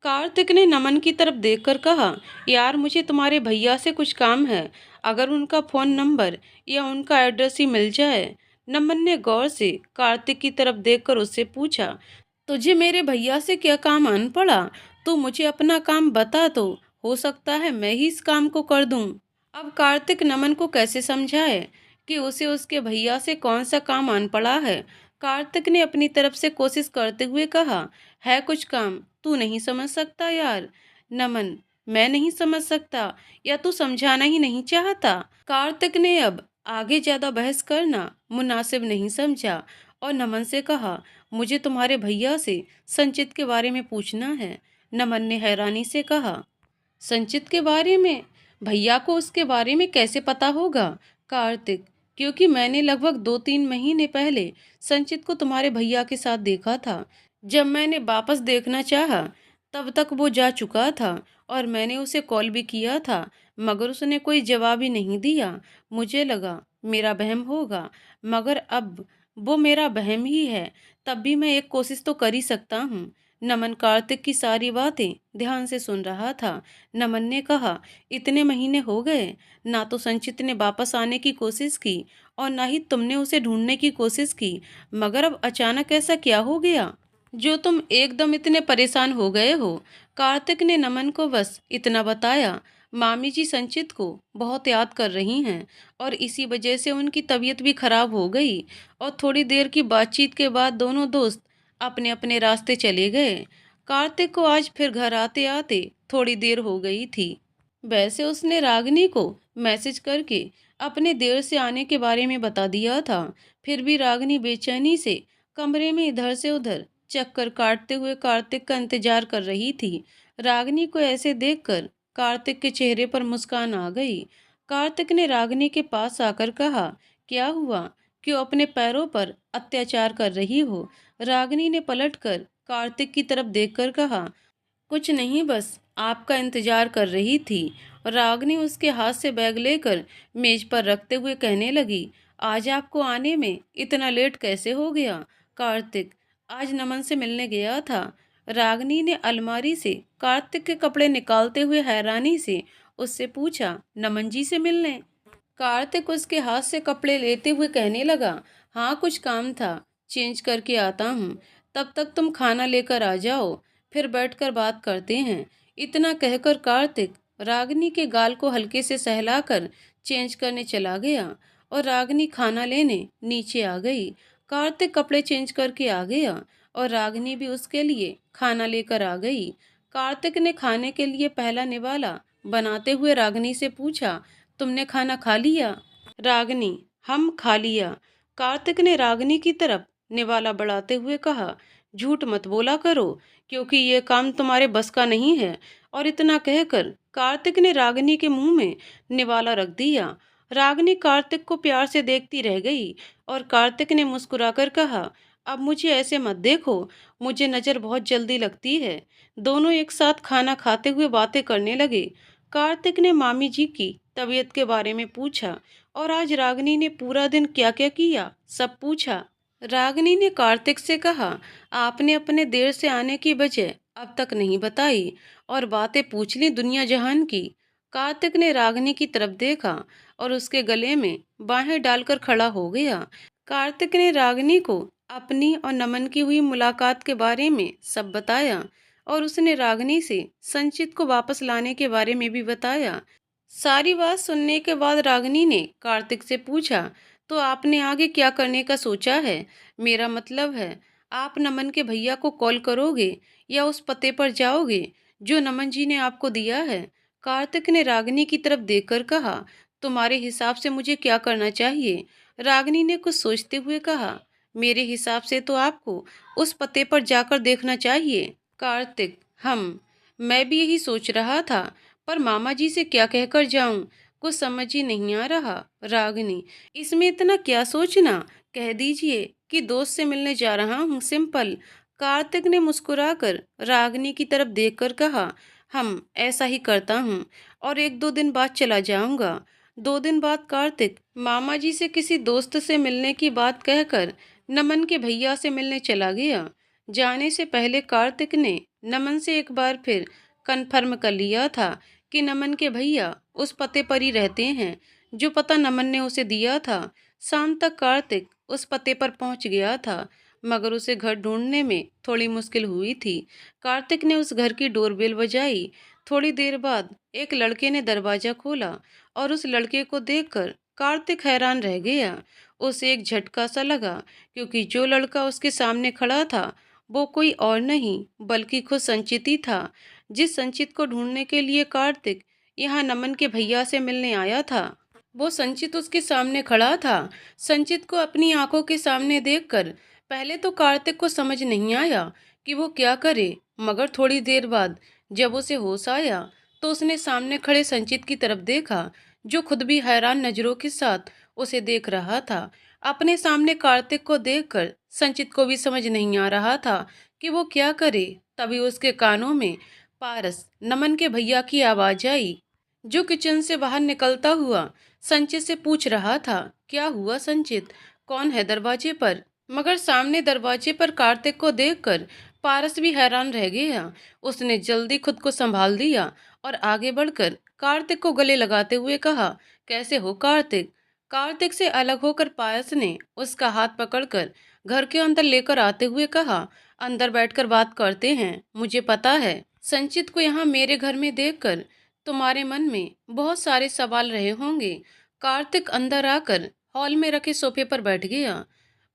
कार्तिक ने नमन की तरफ देखकर कहा, यार मुझे तुम्हारे भैया से कुछ काम है, अगर उनका फ़ोन नंबर या उनका एड्रेस ही मिल जाए। नमन ने गौर से कार्तिक की तरफ देखकर उससे पूछा, तुझे मेरे भैया से क्या काम आन पड़ा? तू मुझे अपना काम बता तो हो सकता है मैं ही इस काम को कर दूं। अब कार्तिक नमन को कैसे समझाए कि उसे उसके भैया से कौन सा काम आन पड़ा है। कार्तिक ने अपनी तरफ से कोशिश करते हुए कहा, है कुछ काम, तू नहीं समझ सकता यार? नमन, मैं नहीं समझ सकता या तू समझाना ही नहीं चाहता? कार्तिक ने अब आगे ज्यादा बहस करना मुनासिब नहीं समझा और नमन से कहा, मुझे तुम्हारे भैया से संचित के बारे में पूछना है। नमन ने हैरानी से कहा, संचित के बारे में? भैया को उसके बारे में कैसे पता होगा? कार्तिक, क्योंकि मैंने लगभग 2-3 महीने पहले संचित को तुम्हारे भैया के साथ देखा था। जब मैंने वापस देखना चाहा तब तक वो जा चुका था और मैंने उसे कॉल भी किया था, मगर उसने कोई जवाब ही नहीं दिया। मुझे लगा मेरा वहम होगा, मगर अब वो मेरा वहम ही है। तब भी मैं एक कोशिश तो कर ही सकता हूँ। नमन कार्तिक की सारी बातें ध्यान से सुन रहा था। नमन ने कहा, इतने महीने हो गए, ना तो संचित ने वापस आने की कोशिश की और ना ही तुमने उसे ढूंढने की कोशिश की, मगर अब अचानक ऐसा क्या हो गया जो तुम एकदम इतने परेशान हो गए हो? कार्तिक ने नमन को बस इतना बताया, मामी जी संचित को बहुत याद कर रही हैं और इसी वजह से उनकी तबीयत भी खराब हो गई। और थोड़ी देर की बातचीत के बाद दोनों दोस्त अपने अपने रास्ते चले गए। कार्तिक को आज फिर घर आते आते थोड़ी देर हो गई थी। वैसे उसने रागिनी को मैसेज करके अपने देर से आने के बारे में बता दिया था। फिर भी रागिनी बेचैनी से कमरे में इधर से उधर चक्कर काटते हुए कार्तिक का इंतजार कर रही थी। रागिनी को ऐसे देखकर कार्तिक के चेहरे पर मुस्कान आ गई। कार्तिक ने रागिनी के पास आकर कहा, क्या हुआ, क्यों अपने पैरों पर अत्याचार कर रही हो? रागिनी ने पलटकर कार्तिक की तरफ देखकर कहा, कुछ नहीं, बस आपका इंतजार कर रही थी। रागनी उसके हाथ से बैग लेकर मेज पर रखते हुए कहने लगी, आज आपको आने में इतना लेट कैसे हो गया? कार्तिक, आज नमन से मिलने गया था। रागनी ने अलमारी से कार्तिक के कपड़े निकालते हुए हैरानी से उससे पूछा, नमन जी से मिलने? कार्तिक उसके हाथ से कपड़े लेते हुए कहने लगा, हाँ कुछ काम था, चेंज करके आता हूँ, तब तक तुम खाना लेकर आ जाओ, फिर बैठकर बात करते हैं। इतना कहकर कार्तिक रागिनी के गाल को हल्के से सहलाकर चेंज करने चला गया और रागिनी खाना लेने नीचे आ गई। कार्तिक कपड़े चेंज करके आ गया और रागिनी भी उसके लिए खाना लेकर आ गई। कार्तिक ने खाने के लिए पहला निवाला बनाते हुए रागिनी से पूछा, तुमने खाना खा लिया? रागिनी, हम खा लिया। कार्तिक ने रागिनी की तरफ निवाला बढ़ाते हुए कहा, झूठ मत बोला करो, क्योंकि ये काम तुम्हारे बस का नहीं है। और इतना कहकर कार्तिक ने रागिनी के मुंह में निवाला रख दिया। रागिनी कार्तिक को प्यार से देखती रह गई और कार्तिक ने मुस्कुराकर कहा, अब मुझे ऐसे मत देखो, मुझे नज़र बहुत जल्दी लगती है। दोनों एक साथ खाना खाते हुए बातें करने लगे। कार्तिक ने मामी जी की तबीयत के बारे में पूछा और आज रागनी ने पूरा दिन क्या क्या किया सब पूछा। रागनी ने कार्तिक से कहा, आपने अपने देर से आने की वजह अब तक नहीं बताई और बातें पूछ ली दुनिया जहान की। कार्तिक ने रागनी की तरफ देखा और उसके गले में बाहें डालकर खड़ा हो गया। कार्तिक ने रागनी को अपनी और नमन की हुई मुलाकात के बारे में सब बताया और उसने रागनी से संचित को वापस लाने के बारे में भी बताया। सारी बात सुनने के बाद रागनी ने कार्तिक से पूछा, तो आपने आगे क्या करने का सोचा है? मेरा मतलब है, आप नमन के भैया को कॉल करोगे या उस पते पर जाओगे जो नमन जी ने आपको दिया है? कार्तिक ने रागनी की तरफ देखकर कहा, तुम्हारे हिसाब से मुझे क्या करना चाहिए? रागनी ने कुछ सोचते हुए कहा, मेरे हिसाब से तो आपको उस पते पर जाकर देखना चाहिए। कार्तिक, मैं भी यही सोच रहा था, पर मामा जी से क्या कहकर जाऊं, कुछ समझ ही नहीं आ रहा। रागिनी, इसमें इतना क्या सोचना, कह दीजिए कि दोस्त से मिलने जा रहा हूँ, सिंपल। कार्तिक ने मुस्कुराकर रागिनी की तरफ देखकर कहा, ऐसा ही करता हूँ और 1-2 दिन बाद चला जाऊंगा। 2 दिन बाद कार्तिक मामा जी से किसी दोस्त से मिलने की बात कहकर नमन के भैया से मिलने चला गया। जाने से पहले कार्तिक ने नमन से एक बार फिर कन्फर्म कर लिया था कि नमन के भैया उस पते पर ही रहते हैं जो पता नमन ने उसे दिया था। शाम तक कार्तिक उस पते पर पहुंच गया था, मगर उसे घर ढूंढने में थोड़ी मुश्किल हुई थी। कार्तिक ने उस घर की डोरबेल बजाई। थोड़ी देर बाद एक लड़के ने दरवाजा खोला और उस लड़के को देखकर कार्तिक हैरान रह गया। उसे एक झटका सा लगा, क्योंकि जो लड़का उसके सामने खड़ा था वो कोई और नहीं बल्कि खुद संचित ही था, जिस संचित को ढूंढने के लिए कार्तिक यहाँ नमन के भैया से मिलने आया था। वो संचित उसके सामने खड़ा था। संचित को अपनी आंखों के सामने देखकर पहले तो कार्तिक को समझ नहीं आया कि वो क्या करे, मगर थोड़ी देर बाद जब उसे होश आया तो उसने सामने खड़े संचित की तरफ देखा, जो खुद भी हैरान नजरों के साथ उसे देख रहा था। अपने सामने कार्तिक को देखकर संचित को भी समझ नहीं आ रहा था कि वो क्या करे। तभी उसके कानों में पारस नमन के भैया की आवाज आई, जो किचन से बाहर निकलता हुआ संचित से पूछ रहा था, क्या हुआ संचित, कौन है दरवाजे पर? मगर सामने दरवाजे पर कार्तिक को देखकर पारस भी हैरान रह गया। उसने जल्दी खुद को संभाल दिया और आगे बढ़कर कार्तिक को गले लगाते हुए कहा, कैसे हो कार्तिक? कार्तिक से अलग होकर पारस ने उसका हाथ पकड़कर घर के अंदर लेकर आते हुए कहा, अंदर बैठकर बात करते हैं। मुझे पता है संचित को यहाँ मेरे घर में देखकर तुम्हारे मन में बहुत सारे सवाल रहे होंगे। कार्तिक अंदर आकर हॉल में रखे सोफे पर बैठ गया।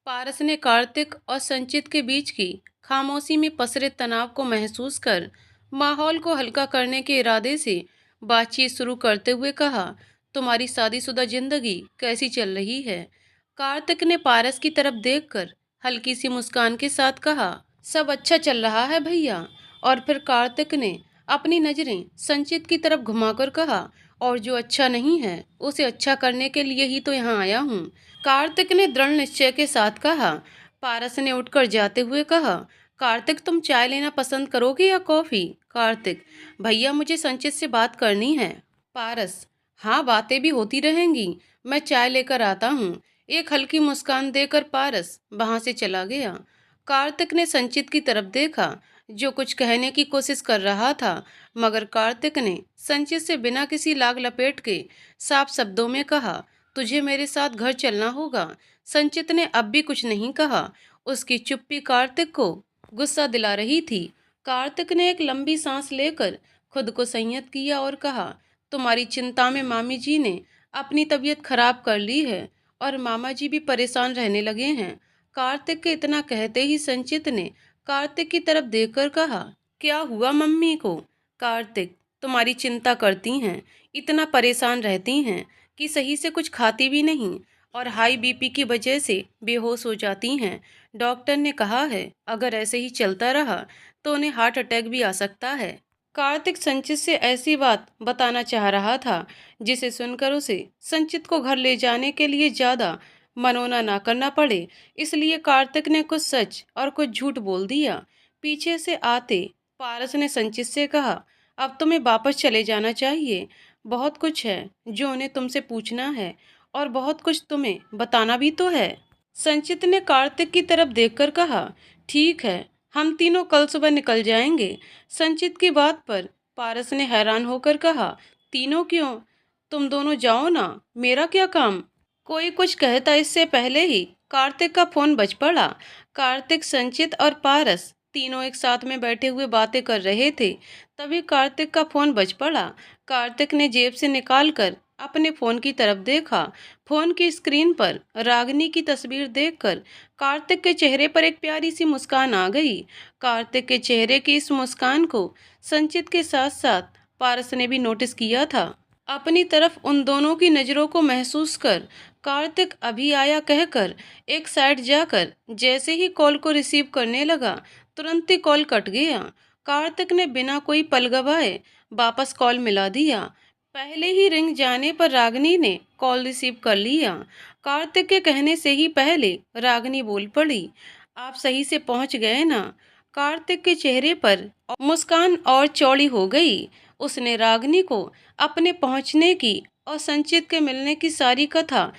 पारस ने कार्तिक और संचित के बीच की खामोशी में पसरे तनाव को महसूस कर माहौल को हल्का करने के इरादे से बातचीत शुरू करते हुए कहा, तुम्हारी शादीशुदा जिंदगी कैसी चल रही है? कार्तिक ने पारस की तरफ देखकर हल्की सी मुस्कान के साथ कहा, सब अच्छा चल रहा है भैया। और फिर कार्तिक ने अपनी नजरें संचित की तरफ घुमाकर कहा, और जो अच्छा नहीं है उसे अच्छा करने के लिए ही तो यहाँ आया हूँ। कार्तिक ने दृढ़ निश्चय के साथ कहा। पारस ने उठकर जाते हुए कहा, कार्तिक तुम चाय लेना पसंद करोगे या कॉफी? कार्तिक, भैया मुझे संचित से बात करनी है। पारस, हाँ बातें भी होती रहेंगी, मैं चाय लेकर आता हूँ। एक हल्की मुस्कान देकर पारस वहां से चला गया। कार्तिक ने संचित की तरफ देखा, जो कुछ कहने की कोशिश कर रहा था, मगर कार्तिक ने संचित से बिना किसी लाग लपेट के साफ शब्दों में कहा, तुझे मेरे साथ घर चलना होगा। संचित ने अब भी कुछ नहीं कहा। उसकी चुप्पी कार्तिक को गुस्सा दिला रही थी। कार्तिक ने एक लंबी सांस लेकर खुद को संयत किया और कहा, तुम्हारी चिंता में मामी जी ने अपनी तबीयत खराब कर ली है और मामा जी भी परेशान रहने लगे हैं। कार्तिक के इतना कहते ही संचित ने कार्तिक की तरफ देखकर कहा, क्या हुआ मम्मी को? कार्तिक, तुम्हारी चिंता करती हैं, इतना परेशान रहती हैं कि सही से कुछ खाती भी नहीं और हाई बीपी की वजह से बेहोश हो जाती हैं। डॉक्टर ने कहा है अगर ऐसे ही चलता रहा तो उन्हें हार्ट अटैक भी आ सकता है। कार्तिक संचित से ऐसी बात बताना चाह रहा था जिसे सुनकर उसे संचित को घर ले जाने के लिए ज़्यादा मनोना ना करना पड़े, इसलिए कार्तिक ने कुछ सच और कुछ झूठ बोल दिया। पीछे से आते पारस ने संचित से कहा, अब तुम्हें वापस चले जाना चाहिए। बहुत कुछ है जो उन्हें तुमसे पूछना है और बहुत कुछ तुम्हें बताना भी तो है। संचित ने कार्तिक की तरफ देखकर कहा, ठीक है, हम तीनों कल सुबह निकल जाएंगे। संचित की बात पर पारस ने हैरान होकर कहा, तीनों क्यों? तुम दोनों जाओ ना, मेरा क्या काम? कोई कुछ कहता इससे पहले ही कार्तिक का फोन बज पड़ा। कार्तिक, संचित और पारस तीनों एक साथ में बैठे हुए बातें कर रहे थे। तभी कार्तिक का फोन बज पड़ा। कार्तिक ने जेब से निकालकर अपने फोन की तरफ देखा। फोन की स्क्रीन पर रागिनी की तस्वीर देखकर कार्तिक के चेहरे पर एक प्यारी सी मुस्कान आ गई। कार्तिक के चेहरे की इस मुस्कान को संचित के साथ साथ पारस ने भी नोटिस किया था। अपनी तरफ उन दोनों की नज़रों को महसूस कर कार्तिक अभी आया कहकर एक साइड जाकर जैसे ही कॉल को रिसीव करने लगा, तुरंत ही कॉल कट गया। कार्तिक ने बिना कोई पल गवाए वापस कॉल मिला दिया। पहले ही रिंग जाने पर रागिनी ने कॉल रिसीव कर लिया। कार्तिक के कहने से ही पहले रागिनी बोल पड़ी, आप सही से पहुंच गए ना? कार्तिक के चेहरे पर मुस्कान और चौड़ी हो गई। उसने रागिनी को अपने पहुंचने की और संचित के मिलने की सारी कथा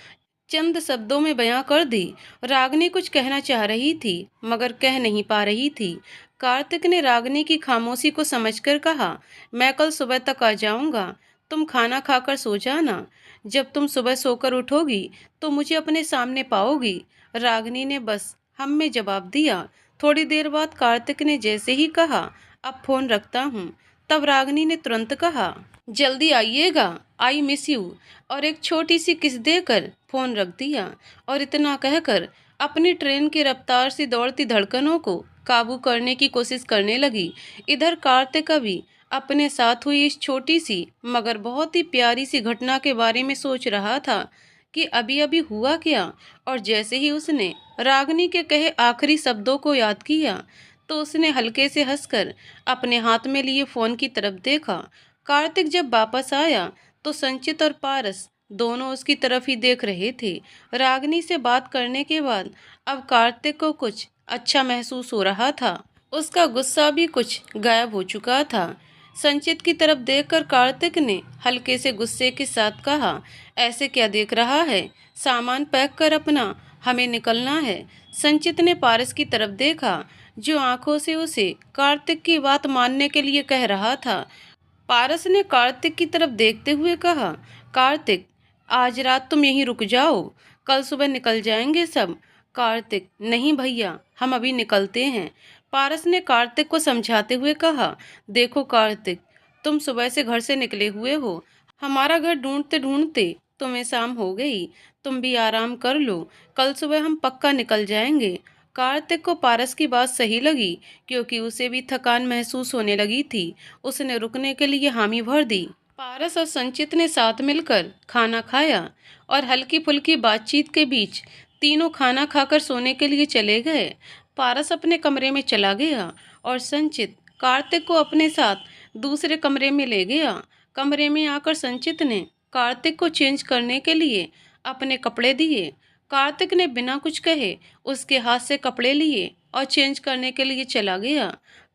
चंद शब्दों में बयां कर दी। रागिनी कुछ कहना चाह रही थी मगर कह नहीं पा रही थी। कार्तिक ने रागिनी की खामोशी को समझकर कहा, मैं कल सुबह तक आ जाऊंगा, तुम खाना खाकर सो जाना। जब तुम सुबह सोकर उठोगी तो मुझे अपने सामने पाओगी। रागिनी ने बस हम में जवाब दिया। थोड़ी देर बाद कार्तिक ने जैसे ही कहा, अब फोन रखता हूँ, तब रागिनी ने तुरंत कहा, जल्दी आइएगा, आई मिस यू, और एक छोटी सी किस देकर फोन रख दिया और इतना कहकर अपनी ट्रेन की रफ्तार से दौड़ती धड़कनों को काबू करने की कोशिश करने लगी। इधर कार्तिक भी अपने साथ हुई इस छोटी सी मगर बहुत ही प्यारी सी घटना के बारे में सोच रहा था कि अभी अभी हुआ क्या। और जैसे ही उसने रागिनी के कहे आखिरी शब्दों को याद किया तो उसने हल्के से हंसकर अपने हाथ में लिए फोन की तरफ देखा। कार्तिक जब वापस आया तो संचित और पारस दोनों उसकी तरफ ही देख रहे थे। रागिनी से बात करने के बाद अब कार्तिक को कुछ अच्छा महसूस हो रहा था। उसका गुस्सा भी कुछ गायब हो चुका था। संचित की तरफ देखकर कार्तिक ने हल्के से गुस्से के साथ कहा, ऐसे क्या देख रहा है? सामान पैक कर अपना, हमें निकलना है। संचित ने पारस की तरफ देखा जो आंखों से उसे कार्तिक की बात मानने के लिए कह रहा था। पारस ने कार्तिक की तरफ देखते हुए कहा, कार्तिक, आज रात तुम यहीं रुक जाओ, कल सुबह निकल जाएंगे सब। कार्तिक, नहीं भैया, हम अभी निकलते हैं। पारस ने कार्तिक को समझाते हुए कहा, देखो कार्तिक, तुम सुबह से घर से निकले हुए हो, हमारा घर ढूंढते ढूंढते तुम्हें शाम हो गई, तुम भी आराम कर लो, कल सुबह हम पक्का निकल जाएंगे। कार्तिक को पारस की बात सही लगी क्योंकि उसे भी थकान महसूस होने लगी थी। उसने रुकने के लिए हामी भर दी। पारस और संचित ने साथ मिलकर खाना खाया और हल्की फुल्की बातचीत के बीच तीनों खाना खाकर सोने के लिए चले गए। पारस अपने कमरे में चला गया और संचित कार्तिक को अपने साथ दूसरे कमरे में ले गया। कमरे में आकर संचित ने कार्तिक को चेंज करने के लिए अपने कपड़े दिए। कार्तिक ने बिना कुछ कहे उसके हाथ से कपड़े लिए और चेंज करने के लिए चला गया।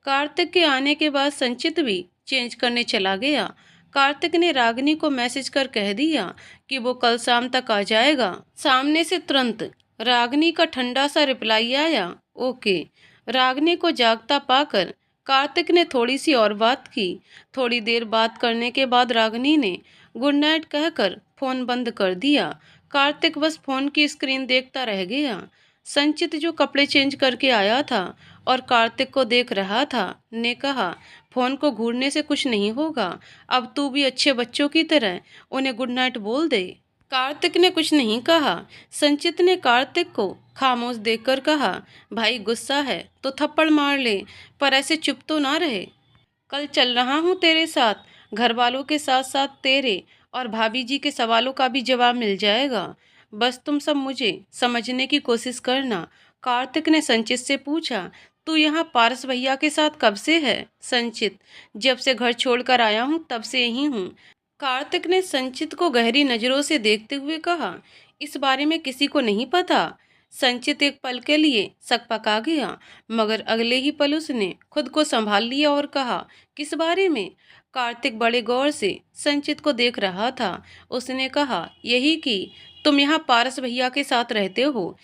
कार्तिक के आने के बाद संचित भी चेंज करने चला गया। कार्तिक ने रागिनी को मैसेज कर कह दिया कि वो कल शाम तक आ जाएगा। सामने से तुरंत रागिनी का ठंडा सा रिप्लाई आया, ओके। रागिनी को जागता पाकर कार्तिक ने थोड़ी सी और बात की। थोड़ी देर बात करने के बाद रागिनी ने गुड नाइट कहकर फोन बंद कर दिया। कार्तिक बस फोन की स्क्रीन देखता रह गया। संचित जो कपड़े चेंज करके आया था और कार्तिक को देख रहा था ने कहा, फोन को घूरने से कुछ नहीं होगा, अब तू भी अच्छे बच्चों की तरह उन्हें गुड नाइट बोल दे। कार्तिक ने कुछ नहीं कहा। संचित ने कार्तिक को खामोश देखकर कहा, भाई गुस्सा है तो थप्पड़ मार ले, पर ऐसे चुप तो ना रहे। कल चल रहा हूँ तेरे साथ, घर वालों के साथ साथ तेरे और भाभी जी के सवालों का भी जवाब मिल जाएगा। बस तुम सब मुझे समझने की कोशिश करना। कार्तिक ने संचित से पूछा, तू यहाँ पारस भैया के साथ कब से है? संचित, जब से घर छोड़कर आया हूँ तब से यहीं हूँ। कार्तिक ने संचित को गहरी नज़रों से देखते हुए कहा, इस बारे में किसी को नहीं पता? संचित एक पल के लिए सकपका गया, मगर अगले ही पल उसने खुद को संभाल लिया और कहा, किस बारे में? कार्तिक बड़े गौर से संचित को देख रहा था। उसने कहा, यही कि तुम यहाँ पारस भैया के साथ रहते हो।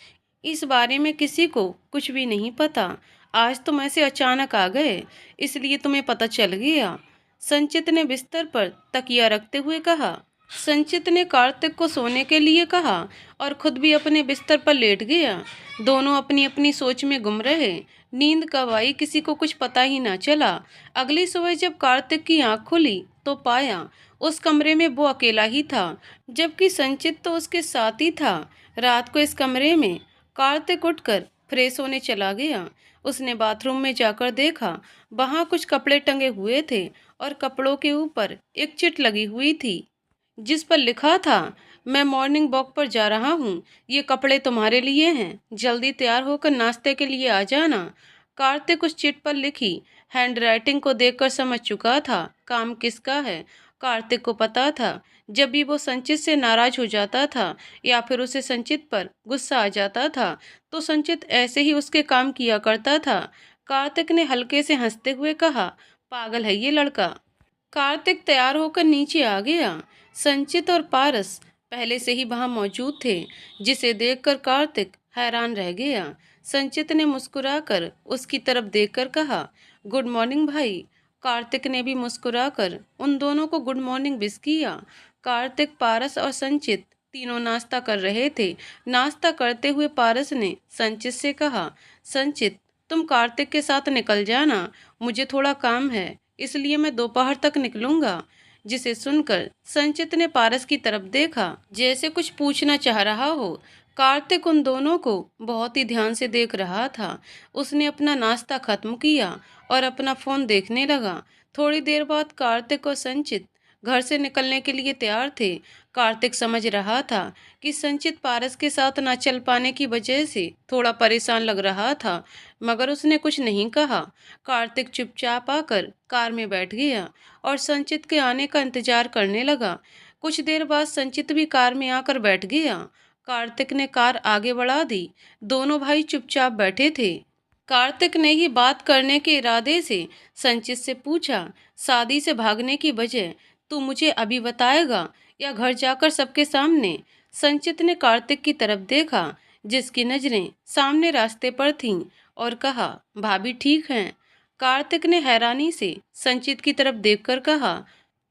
इस बारे में किसी को कुछ भी नहीं पता। आज तुम ऐसे अचानक आ गए, इसलिए तुम्हें पता चल गया। संचित ने बिस्तर पर तकिया रखते हुए कहा। संचित ने कार्तिक को सोने के लिए कहा और खुद भी अपने बिस्तर पर लेट गया। दोनों अपनी अपनी सोच में गुम रहे। नींद कब आई किसी को कुछ पता ही ना चला। अगली सुबह जब कार्तिक की आंख खुली तो पाया उस कमरे में वो अकेला ही था, जबकि संचित तो उसके साथ ही था। रात को इस कमरे में कार्तिक उठकर फ्रेश होने चला गया। उसने बाथरूम में जाकर देखा, वहां कुछ कपड़े टंगे हुए थे और कपड़ों के ऊपर एक चिट लगी हुई थी जिस पर लिखा था, मैं मॉर्निंग वॉक पर जा रहा हूँ, ये कपड़े तुम्हारे लिए हैं, जल्दी तैयार होकर नाश्ते के लिए आ जाना। कार्तिक उस चिट पर लिखी हैंडराइटिंग को देखकर समझ चुका था काम किसका है। कार्तिक को पता था, जब भी वो संचित से नाराज हो जाता था या फिर उसे संचित पर गुस्सा आ जाता था तो संचित ऐसे ही उसके काम किया करता था। कार्तिक ने हल्के से हंसते हुए कहा, पागल है ये लड़का। कार्तिक तैयार होकर नीचे आ गया। संचित और पारस पहले से ही वहां मौजूद थे, जिसे देखकर कार्तिक हैरान रह गया। संचित ने मुस्कुराकर उसकी तरफ देखकर कहा, गुड मॉर्निंग भाई। कार्तिक ने भी मुस्कुराकर उन दोनों को गुड मॉर्निंग विश किया। कार्तिक, पारस और संचित तीनों नाश्ता कर रहे थे। नाश्ता करते हुए पारस ने संचित से कहा, संचित तुम कार्तिक के साथ निकल जाना, मुझे थोड़ा काम है, इसलिए मैं दोपहर तक निकलूंगा। जिसे सुनकर संचित ने पारस की तरफ देखा, जैसे कुछ पूछना चाह रहा हो। कार्तिक उन दोनों को बहुत ही ध्यान से देख रहा था। उसने अपना नाश्ता खत्म किया और अपना फोन देखने लगा। थोड़ी देर बाद कार्तिक और संचित घर से निकलने के लिए तैयार थे। कार्तिक समझ रहा था कि संचित पारस के साथ ना चल पाने की वजह से थोड़ा परेशान लग रहा था, मगर उसने कुछ नहीं कहा। कार्तिक चुपचाप आकर कार में बैठ गया और संचित के आने का इंतजार करने लगा। कुछ देर बाद संचित भी कार में आकर बैठ गया। कार्तिक ने कार आगे बढ़ा दी। दोनों भाई चुपचाप बैठे थे। कार्तिक ने ही बात करने के इरादे से संचित से पूछा, शादी से भागने की वजह तू मुझे अभी बताएगा या घर जाकर सबके सामने? संचित ने कार्तिक की तरफ देखा, जिसकी नजरें सामने रास्ते पर थीं, और कहा, भाभी ठीक हैं? कार्तिक ने हैरानी से संचित की तरफ देखकर कहा,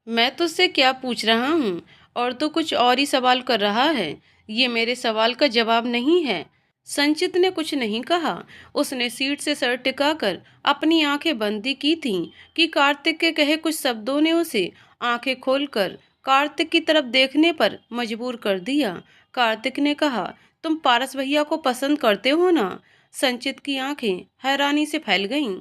मैं तुझसे क्या पूछ रहा हूँ और तू कुछ और ही सवाल कर रहा है। ये मेरे सवाल का जवाब नहीं है। संचित ने कुछ नहीं कहा। उसने सीट से सर टिकाकर अपनी आंखें बंदी की थीं कि कार्तिक के कहे कुछ शब्दों ने उसे आंखें खोलकर कार्तिक की तरफ देखने पर मजबूर कर दिया। कार्तिक ने कहा, तुम पारस भैया को पसंद करते हो ना? संचित की आंखें हैरानी से फैल गईं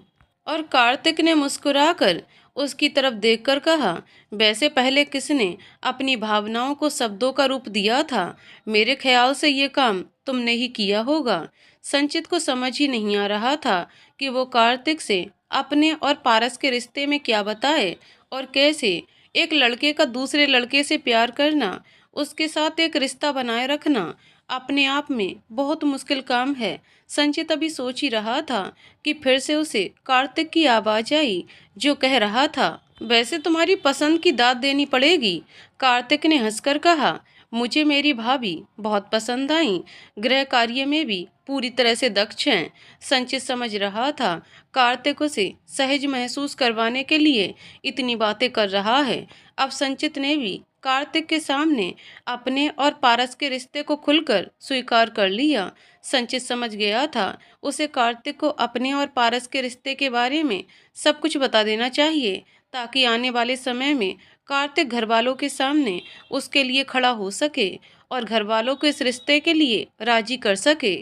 और कार्तिक ने मुस्कुराकर उसकी तरफ देखकर कहा, वैसे पहले किसने अपनी भावनाओं को शब्दों का रूप दिया था? मेरे ख्याल से ये काम तुमने ही किया होगा। संचित को समझ ही नहीं आ रहा था कि वो कार्तिक से अपने और पारस के रिश्ते में क्या बताए और कैसे। एक लड़के का दूसरे लड़के से प्यार करना, उसके साथ एक रिश्ता बनाए रखना अपने आप में बहुत मुश्किल काम है। संचित अभी सोच ही रहा था कि फिर से उसे कार्तिक की आवाज आई, जो कह रहा था, वैसे तुम्हारी पसंद की दाद देनी पड़ेगी। कार्तिक ने हंसकर कहा, मुझे मेरी भाभी बहुत पसंद आई, गृह कार्य में भी पूरी तरह से दक्ष हैं। संचित समझ रहा था कार्तिक उसे सहज महसूस करवाने के लिए इतनी बातें कर रहा है। अब संचित ने भी कार्तिक के सामने अपने और पारस के रिश्ते को खुलकर स्वीकार कर लिया। संचित समझ गया था उसे कार्तिक को अपने और पारस के रिश्ते के बारे में सब कुछ बता देना चाहिए, ताकि आने वाले समय में कार्तिक घर वालों के सामने उसके लिए खड़ा हो सके और घर वालों को इस रिश्ते के लिए राजी कर सके।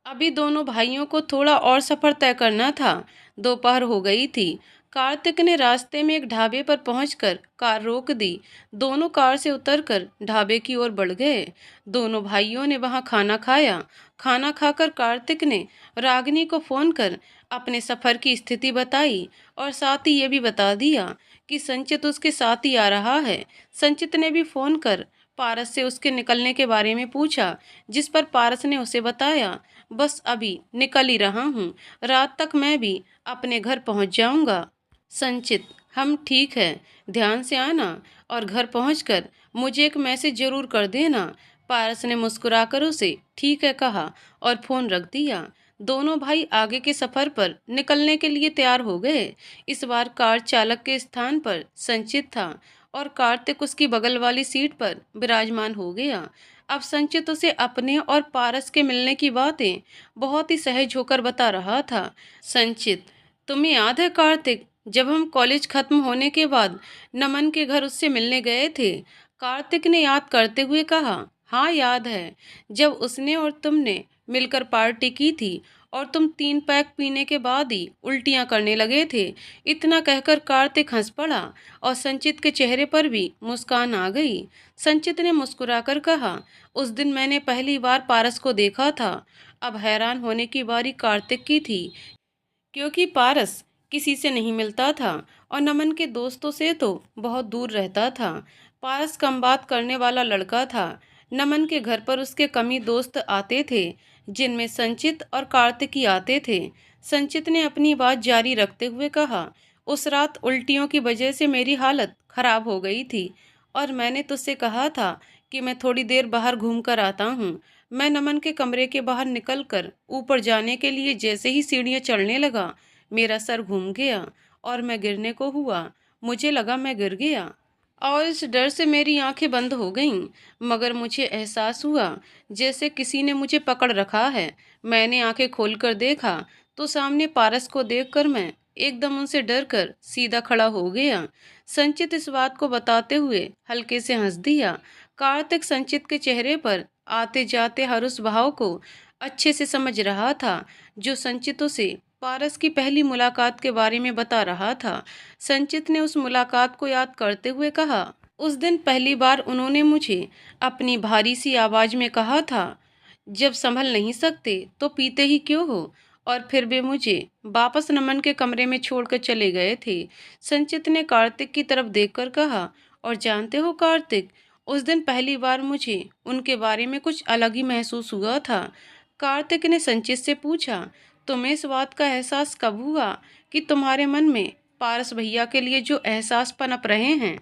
अभी दोनों भाइयों को थोड़ा और सफर तय करना था। दोपहर हो गई थी। कार्तिक ने रास्ते में एक ढाबे पर पहुंचकर कार रोक दी। दोनों कार से उतरकर ढाबे की ओर बढ़ गए। दोनों भाइयों ने वहां खाना खाया। खाना खाकर कार्तिक ने रागिनी को फोन कर अपने सफर की स्थिति बताई और साथ ही ये भी बता दिया कि संचित उसके साथ ही आ रहा है। संचित ने भी फोन कर पारस से उसके निकलने के बारे में पूछा, जिस पर पारस ने उसे बताया, बस अभी निकल ही रहा हूँ, रात तक मैं भी अपने घर पहुँच जाऊँगा। संचित, हम ठीक है, ध्यान से आना और घर पहुँचकर मुझे एक मैसेज जरूर कर देना। पारस ने मुस्कुराकर उसे ठीक है कहा और फोन रख दिया। दोनों भाई आगे के सफर पर निकलने के लिए तैयार हो गए। इस बार कार चालक के स्थान पर संचित था और कार्तिक उसकी बगल वाली सीट पर विराजमान हो गया। अब संचित उसे अपने और पारस के मिलने की बातें बहुत ही सहज होकर बता रहा था। संचित, तुम्हें याद है कार्तिक, जब हम कॉलेज खत्म होने के बाद नमन के घर उससे मिलने गए थे? कार्तिक ने याद करते हुए कहा। हाँ याद है, जब उसने और तुमने मिलकर पार्टी की थी और तुम 3 पैक पीने के बाद ही उल्टियां करने लगे थे। इतना कहकर कार्तिक हंस पड़ा और संचित के चेहरे पर भी मुस्कान आ गई। संचित ने मुस्कुराकर कहा, उस दिन मैंने पहली बार पारस को देखा था। अब हैरान होने की बारी कार्तिक की थी, क्योंकि पारस किसी से नहीं मिलता था और नमन के दोस्तों से तो बहुत दूर रहता था। पारस कम बात करने वाला लड़का था। नमन के घर पर उसके कम ही दोस्त आते थे, जिनमें संचित और कार्तिक ही आते थे। संचित ने अपनी बात जारी रखते हुए कहा, उस रात उल्टियों की वजह से मेरी हालत खराब हो गई थी और मैंने तुझसे कहा था कि मैं थोड़ी देर बाहर घूम कर आता हूँ। मैं नमन के कमरे के बाहर निकलकर ऊपर जाने के लिए जैसे ही सीढ़ियाँ चढ़ने लगा, मेरा सर घूम गया और मैं गिरने को हुआ। मुझे लगा मैं गिर गया और इस डर से मेरी आंखें बंद हो गईं, मगर मुझे एहसास हुआ जैसे किसी ने मुझे पकड़ रखा है। मैंने आंखें खोलकर देखा तो सामने पारस को देखकर मैं एकदम उनसे डरकर सीधा खड़ा हो गया। संचित इस बात को बताते हुए हल्के से हंस दिया। कार्तिक संचित के चेहरे पर आते जाते हर उस भाव को अच्छे से समझ रहा था जो संचित उसे पारस की पहली मुलाकात के बारे में बता रहा था। संचित ने उस मुलाकात को याद करते हुए कहा, उस दिन पहली बार उन्होंने मुझे अपनी भारी सी आवाज में कहा था, जब संभल नहीं सकते तो पीते ही क्यों हो, और फिर वे मुझे वापस नमन के कमरे में छोड़कर चले गए थे। संचित ने कार्तिक की तरफ देखकर कहा, और जानते हो कार्तिक, उस दिन पहली बार मुझे उनके बारे में कुछ अलग ही महसूस हुआ था। कार्तिक ने संचित से पूछा, तुम्हें इस बात का एहसास कब हुआ कि तुम्हारे मन में पारस भैया के लिए जो एहसास पनप रहे हैं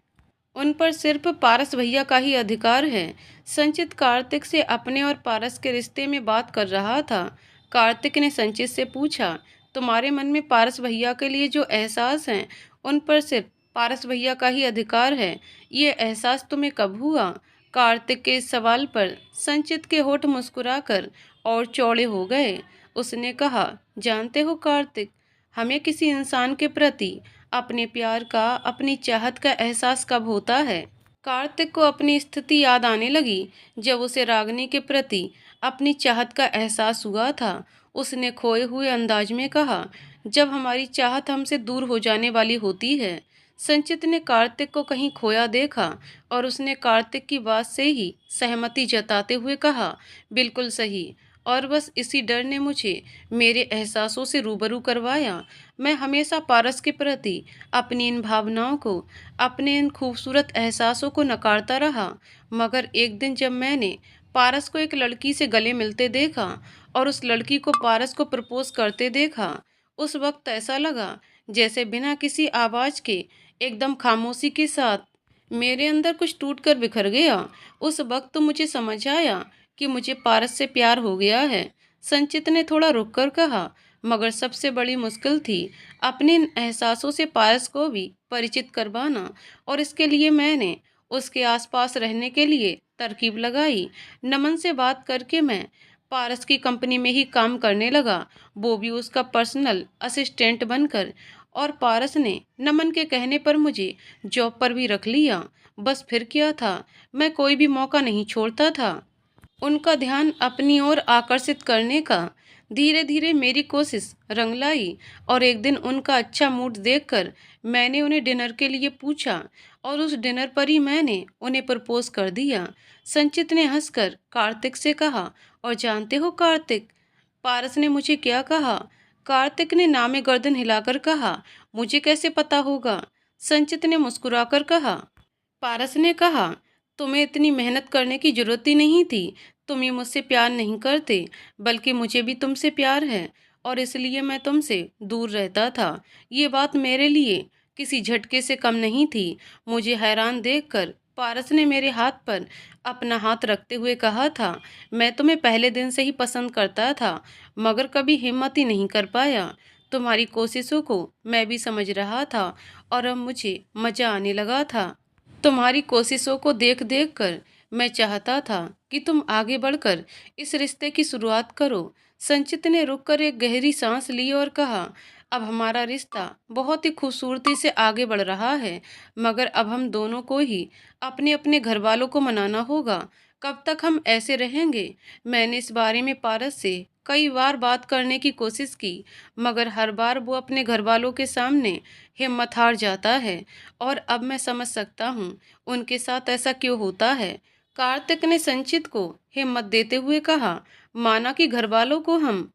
उन पर सिर्फ पारस भैया का ही अधिकार है? संचित कार्तिक से अपने और पारस के रिश्ते में बात कर रहा था। कार्तिक ने संचित से पूछा, तुम्हारे मन में पारस भैया के लिए जो एहसास हैं उन पर सिर्फ पारस भैया का ही अधिकार है, ये एहसास तुम्हें कब हुआ? कार्तिक के इस सवाल पर संचित के होठ मुस्कुराकर और चौड़े हो गए। उसने कहा, जानते हो कार्तिक, हमें किसी इंसान के प्रति अपने प्यार का, अपनी चाहत का एहसास कब होता है? कार्तिक को अपनी स्थिति याद आने लगी जब उसे रागिनी के प्रति अपनी चाहत का एहसास हुआ था। उसने खोए हुए अंदाज में कहा, जब हमारी चाहत हमसे दूर हो जाने वाली होती है। संचित ने कार्तिक को कहीं खोया देखा और उसने कार्तिक की बात से ही सहमति जताते हुए कहा, बिल्कुल सही, और बस इसी डर ने मुझे मेरे एहसासों से रूबरू करवाया। मैं हमेशा पारस के प्रति अपनी इन भावनाओं को, अपने इन खूबसूरत एहसासों को नकारता रहा, मगर एक दिन जब मैंने पारस को एक लड़की से गले मिलते देखा और उस लड़की को पारस को प्रपोज करते देखा, उस वक्त ऐसा लगा जैसे बिना किसी आवाज़ के, एकदम खामोशी के साथ मेरे अंदर कुछ टूट कर बिखर गया। उस वक्त मुझे समझ आया कि मुझे पारस से प्यार हो गया है। संचित ने थोड़ा रुक कर कहा, मगर सबसे बड़ी मुश्किल थी अपने इन एहसासों से पारस को भी परिचित करवाना, और इसके लिए मैंने उसके आसपास रहने के लिए तरकीब लगाई। नमन से बात करके मैं पारस की कंपनी में ही काम करने लगा, वो भी उसका पर्सनल असिस्टेंट बनकर, और पारस ने नमन के कहने पर मुझे जॉब पर भी रख लिया। बस फिर क्या था, मैं कोई भी मौका नहीं छोड़ता था उनका ध्यान अपनी ओर आकर्षित करने का। धीरे धीरे मेरी कोशिश रंग लाई और एक दिन उनका अच्छा मूड देखकर मैंने उन्हें डिनर के लिए पूछा और उस डिनर पर ही मैंने उन्हें प्रपोज कर दिया। संचित ने हंसकर कार्तिक से कहा, और जानते हो कार्तिक, पारस ने मुझे क्या कहा? कार्तिक ने नामे गर्दन हिलाकर कहा, मुझे कैसे पता होगा? संचित ने मुस्कुराकर कहा, पारस ने कहा, तुम्हें इतनी मेहनत करने की जरूरत ही नहीं थी, तुम ये मुझसे प्यार नहीं करते, बल्कि मुझे भी तुमसे प्यार है और इसलिए मैं तुमसे दूर रहता था। ये बात मेरे लिए किसी झटके से कम नहीं थी। मुझे हैरान देखकर पारस ने मेरे हाथ पर अपना हाथ रखते हुए कहा था, मैं तुम्हें पहले दिन से ही पसंद करता था, मगर कभी हिम्मत ही नहीं कर पाया। तुम्हारी कोशिशों को मैं भी समझ रहा था और अब मुझे मज़ा आने लगा था। तुम्हारी कोशिशों को देख देख कर मैं चाहता था कि तुम आगे बढ़कर इस रिश्ते की शुरुआत करो। संचित ने रुककर एक गहरी सांस ली और कहा, अब हमारा रिश्ता बहुत ही खूबसूरती से आगे बढ़ रहा है, मगर अब हम दोनों को ही अपने अपने घर वालों को मनाना होगा। कब तक हम ऐसे रहेंगे? मैंने इस बारे में पारस से कई बार बात करने की कोशिश की, मगर हर बार वो अपने घर वालों के सामने हिम्मत हार जाता है और अब मैं समझ सकता हूँ उनके साथ ऐसा क्यों होता है। कार्तिक ने संचित को हिम्मत देते हुए कहा, माना कि घर वालों को हम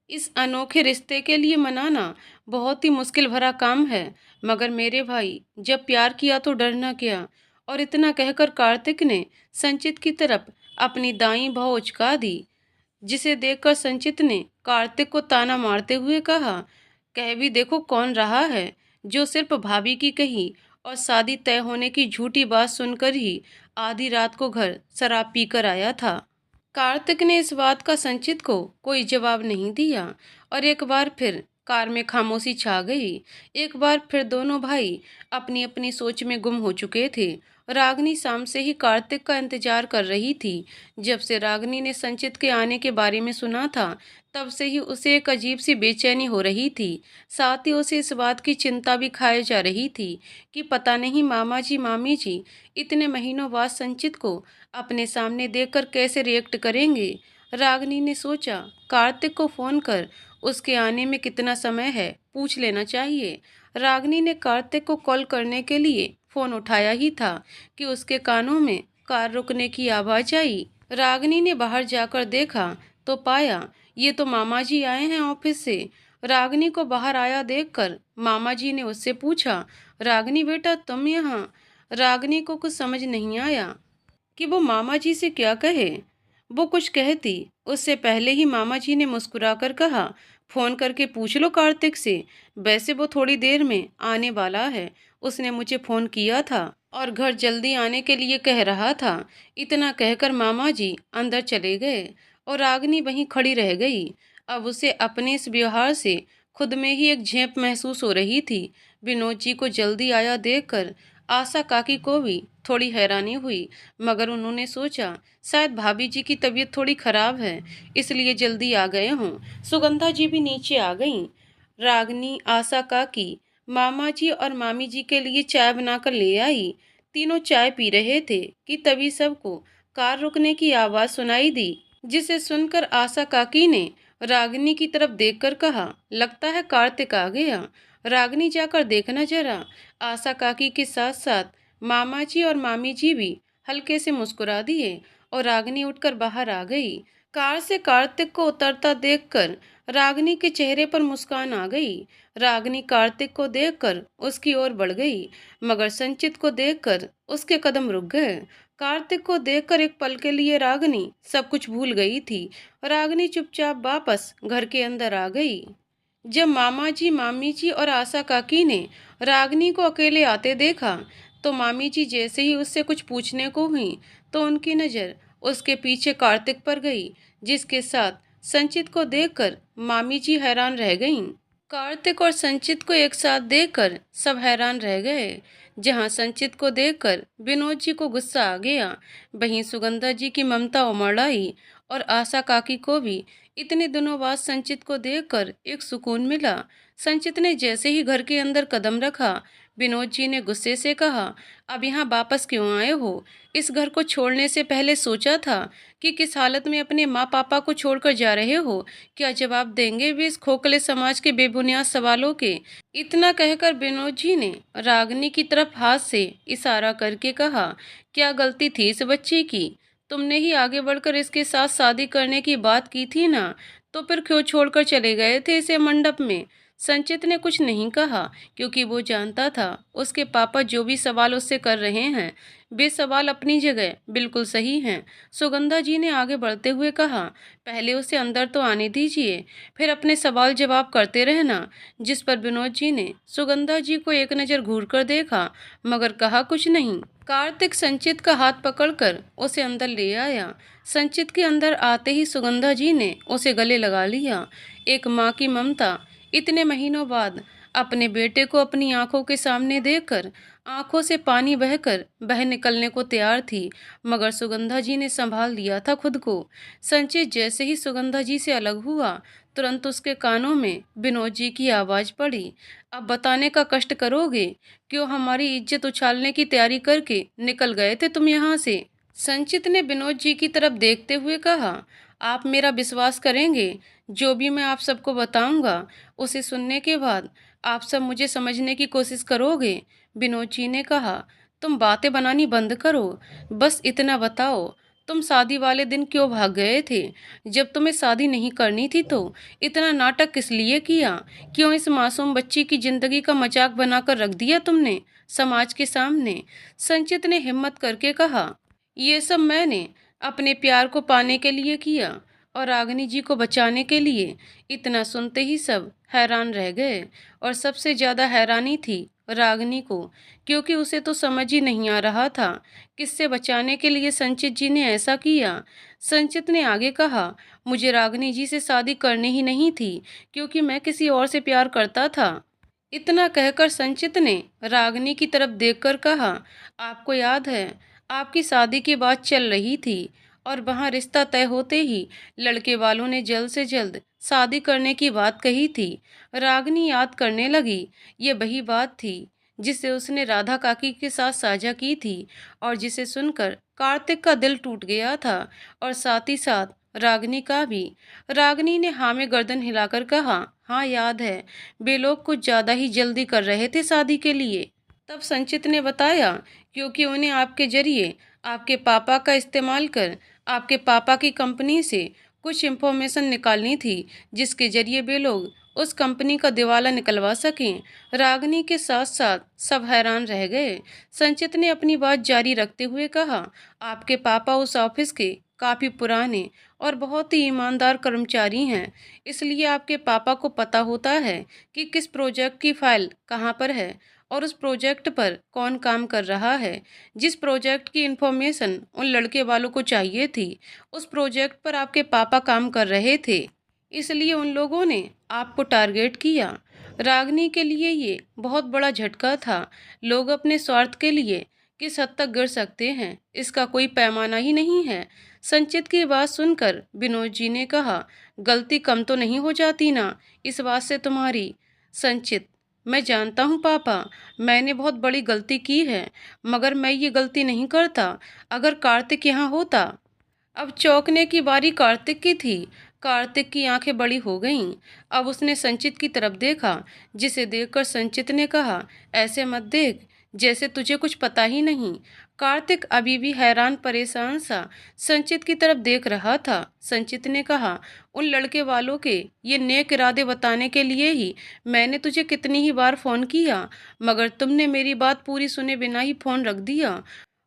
इस अनोखे रिश्ते के लिए मनाना बहुत ही मुश्किल भरा काम है, मगर मेरे भाई, जब प्यार किया तो डरना क्या। और इतना कहकर कार्तिक ने संचित की तरफ अपनी दाईं भौं उचका दी, जिसे देखकर संचित ने कार्तिक को ताना मारते हुए कहा, कह भी देखो कौन रहा है जो सिर्फ भाभी की कही और शादी तय होने की झूठी बात सुनकर ही आधी रात को घर शराब पीकर आया था। कार्तिक ने इस बात का संचित को कोई जवाब नहीं दिया और एक बार फिर कार में खामोशी छा गई। एक बार फिर दोनों भाई अपनी अपनी सोच में गुम हो चुके थे। रागनी शाम से ही कार्तिक का इंतजार कर रही थी। जब से रागनी ने संचित के आने के बारे में सुना था, तब से ही उसे एक अजीब सी बेचैनी हो रही थी। साथ ही उसे इस बात की चिंता भी खाई जा रही थी कि पता नहीं मामा जी मामी जी इतने महीनों बाद संचित को अपने सामने देखकर कैसे रिएक्ट करेंगे। रागनी ने सोचा, कार्तिक को फोन कर उसके आने में कितना समय है पूछ लेना चाहिए। रागनी ने कार्तिक को कॉल करने के लिए फोन उठाया ही था कि उसके कानों में कार रुकने की आवाज आई। रागनी ने बाहर जाकर देखा तो पाया ये तो मामा जी आए हैं ऑफिस से। रागनी को बाहर आया देखकर मामा जी ने उससे पूछा, रागनी बेटा तुम यहाँ? रागनी को कुछ समझ नहीं आया कि वो मामा जी से क्या कहे। वो कुछ कहती उससे पहले ही मामा जी ने मुस्कुराकर कहा, फोन करके पूछ लो कार्तिक से, वैसे वो थोड़ी देर में आने वाला है। उसने मुझे फोन किया था और घर जल्दी आने के लिए कह रहा था। इतना कहकर मामा जी अंदर चले गए और रागनी वहीं खड़ी रह गई। अब उसे अपने इस व्यवहार से खुद में ही एक झेप महसूस हो रही थी। विनोद जी को जल्दी आया देखकर आशा काकी को भी थोड़ी हैरानी हुई, मगर उन्होंने सोचा शायद भाभी जी की तबीयत थोड़ी खराब है, इसलिए जल्दी आ गए हों। सुगंधा जी भी नीचे आ गईं। रागनी, आशा काकी, मामा जी और मामी जी के लिए चाय बनाकर ले आई। तीनों चाय पी रहे थे कि तभी सबको कार रुकने की आवाज़ सुनाई दी, जिसे सुनकर आशा काकी ने रागिनी की तरफ देखकर कहा, लगता है कार्तिक आ गया। रागिनी जाकर देखना जरा। आशा काकी के साथ साथ मामा जी और मामी जी भी हल्के से मुस्कुरा दिए और रागिनी उठकर बाहर आ गई। कार से कार्तिक को उतरता देखकर रागिनी के चेहरे पर मुस्कान आ गई। रागिनी कार्तिक को देखकर उसकी ओर बढ़ गई, मगर संचित को देखकर उसके कदम रुक गए। कार्तिक को देखकर एक पल के लिए रागिनी सब कुछ भूल गई थी। रागिनी चुपचाप वापस घर के अंदर आ गई। जब मामा जी, मामी जी और आशा काकी ने रागिनी को अकेले आते देखा, तो मामी जी जैसे ही उससे कुछ पूछने को हुई, तो उनकी नज़र उसके पीछे कार्तिक पर गई, जिसके साथ संचित को देखकर मामी जी हैरान रह गईं। कार्तिक और संचित को एक साथ देखकर सब हैरान रह गए। जहां संचित को देखकर विनोद जी को गुस्सा आ गया, वहीं सुगंधा जी की ममता उमड़ आई और आशा काकी को भी इतने दिनों बाद संचित को देखकर एक सुकून मिला। संचित ने जैसे ही घर के अंदर कदम रखा, विनोद जी ने गुस्से से कहा, अब यहाँ वापस क्यों आए हो? इस घर को छोड़ने से पहले सोचा था कि किस हालत में अपने माँ पापा को छोड़कर जा रहे हो? क्या जवाब देंगे भी इस खोखले समाज के बेबुनियाद सवालों के? इतना कहकर विनोद जी ने रागिनी की तरफ हाथ से इशारा करके कहा, क्या गलती थी इस बच्ची की? तुमने ही आगे बढ़कर इसके साथ शादी करने की बात की थी ना, तो फिर क्यों छोड़कर चले गए थे इसे मंडप में? संचित ने कुछ नहीं कहा क्योंकि वो जानता था उसके पापा जो भी सवाल उससे कर रहे हैं वे सवाल अपनी जगह बिल्कुल सही हैं। सुगंधा जी ने आगे बढ़ते हुए कहा, पहले उसे अंदर तो आने दीजिए, फिर अपने सवाल जवाब करते रहना। जिस पर विनोद जी ने सुगंधा जी को एक नज़र घूर कर देखा मगर कहा कुछ नहीं। कार्तिक संचित का हाथ पकड़कर उसे अंदर ले आया। संचित के अंदर आते ही सुगंधा जी ने उसे गले लगा लिया। एक माँ की ममता इतने महीनों बाद अपने बेटे को अपनी आंखों के सामने देखकर आंखों से पानी बह निकलने को तैयार थी, मगर सुगंधा जी ने संभाल लिया था खुद को। संचित जैसे ही सुगंधा जी से अलग हुआ तुरंत उसके कानों में विनोद जी की आवाज़ पड़ी, अब बताने का कष्ट करोगे? क्यों हमारी इज्जत उछालने की तैयारी करके निकल गए थे तुम यहाँ से? संचित ने विनोद जी की तरफ देखते हुए कहा, आप मेरा विश्वास करेंगे? जो भी मैं आप सबको बताऊंगा उसे सुनने के बाद आप सब मुझे समझने की कोशिश करोगे? विनोद जी ने कहा, तुम बातें बनानी बंद करो, बस इतना बताओ, तुम शादी वाले दिन क्यों भाग गए थे? जब तुम्हें शादी नहीं करनी थी तो इतना नाटक किस लिए किया? क्यों इस मासूम बच्ची की जिंदगी का मजाक बनाकर रख दिया तुमने समाज के सामने? संचित ने हिम्मत करके कहा, ये सब मैंने अपने प्यार को पाने के लिए किया और रागिनी जी को बचाने के लिए। इतना सुनते ही सब हैरान रह गए और सबसे ज़्यादा हैरानी थी रागिनी को, क्योंकि उसे तो समझ ही नहीं आ रहा था किससे बचाने के लिए संचित जी ने ऐसा किया। संचित ने आगे कहा, मुझे रागिनी जी से शादी करनी ही नहीं थी क्योंकि मैं किसी और से प्यार करता था। इतना कहकर संचित ने रागिनी की तरफ देखकर कहा, आपको याद है आपकी शादी की बात चल रही थी और वहाँ रिश्ता तय होते ही लड़के वालों ने जल्द से जल्द शादी करने की बात कही थी। रागिनी याद करने लगी, ये वही बात थी जिसे उसने राधा काकी के साथ साझा की थी और जिसे सुनकर कार्तिक का दिल टूट गया था और साथ ही साथ रागिनी का भी। रागिनी ने हाँ में गर्दन हिलाकर कहा, हाँ याद है, वे लोग कुछ ज़्यादा ही जल्दी कर रहे थे शादी के लिए। तब संचित ने बताया, क्योंकि उन्हें आपके जरिए आपके पापा का इस्तेमाल कर आपके पापा की कंपनी से कुछ इन्फॉर्मेशन निकालनी थी जिसके जरिए वे लोग उस कंपनी का दिवाला निकलवा सकें। रागिनी के साथ साथ सब हैरान रह गए। संचित ने अपनी बात जारी रखते हुए कहा, आपके पापा उस ऑफिस के काफ़ी पुराने और बहुत ही ईमानदार कर्मचारी हैं, इसलिए आपके पापा को पता होता है कि किस प्रोजेक्ट की फाइल कहाँ पर है और उस प्रोजेक्ट पर कौन काम कर रहा है। जिस प्रोजेक्ट की इन्फॉर्मेशन उन लड़के वालों को चाहिए थी उस प्रोजेक्ट पर आपके पापा काम कर रहे थे, इसलिए उन लोगों ने आपको टारगेट किया। रागिनी के लिए ये बहुत बड़ा झटका था। लोग अपने स्वार्थ के लिए किस हद तक गिर सकते हैं इसका कोई पैमाना ही नहीं है। संचित की बात सुनकर विनोद जी ने कहा, गलती कम तो नहीं हो जाती ना इस बात से तुम्हारी? संचित, मैं जानता हूँ पापा, मैंने बहुत बड़ी गलती की है, मगर मैं ये गलती नहीं करता अगर कार्तिक यहाँ होता। अब चौंकने की बारी कार्तिक की थी। कार्तिक की आंखें बड़ी हो गईं। अब उसने संचित की तरफ देखा, जिसे देखकर संचित ने कहा, ऐसे मत देख जैसे तुझे कुछ पता ही नहीं। कार्तिक अभी भी हैरान परेशान सा संचित की तरफ देख रहा था। संचित ने कहा, उन लड़के वालों के ये नेक इरादे बताने के लिए ही मैंने तुझे कितनी ही बार फ़ोन किया, मगर तुमने मेरी बात पूरी सुने बिना ही फ़ोन रख दिया।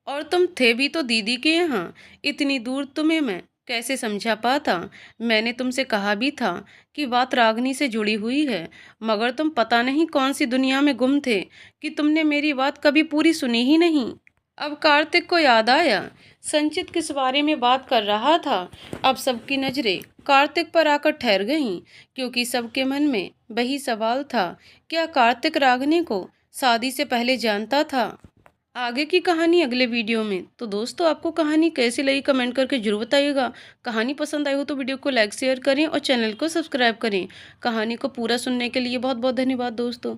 और तुम थे भी तो दीदी के यहाँ, इतनी दूर तुम्हें मैं कैसे समझा पाता? मैंने तुमसे कहा भी था कि बात रागनी से जुड़ी हुई है, मगर तुम पता नहीं कौन सी दुनिया में गुम थे कि तुमने मेरी बात कभी पूरी सुनी ही नहीं। अब कार्तिक को याद आया संचित किस बारे में बात कर रहा था। अब सबकी नज़रें कार्तिक पर आकर ठहर गईं, क्योंकि सबके मन में वही सवाल था, क्या कार्तिक रागिनी को शादी से पहले जानता था? आगे की कहानी अगले वीडियो में। तो दोस्तों, आपको कहानी कैसी लगी कमेंट करके जरूर बताइएगा। कहानी पसंद आई हो तो वीडियो को लाइक शेयर करें और चैनल को सब्सक्राइब करें। कहानी को पूरा सुनने के लिए बहुत बहुत धन्यवाद दोस्तों।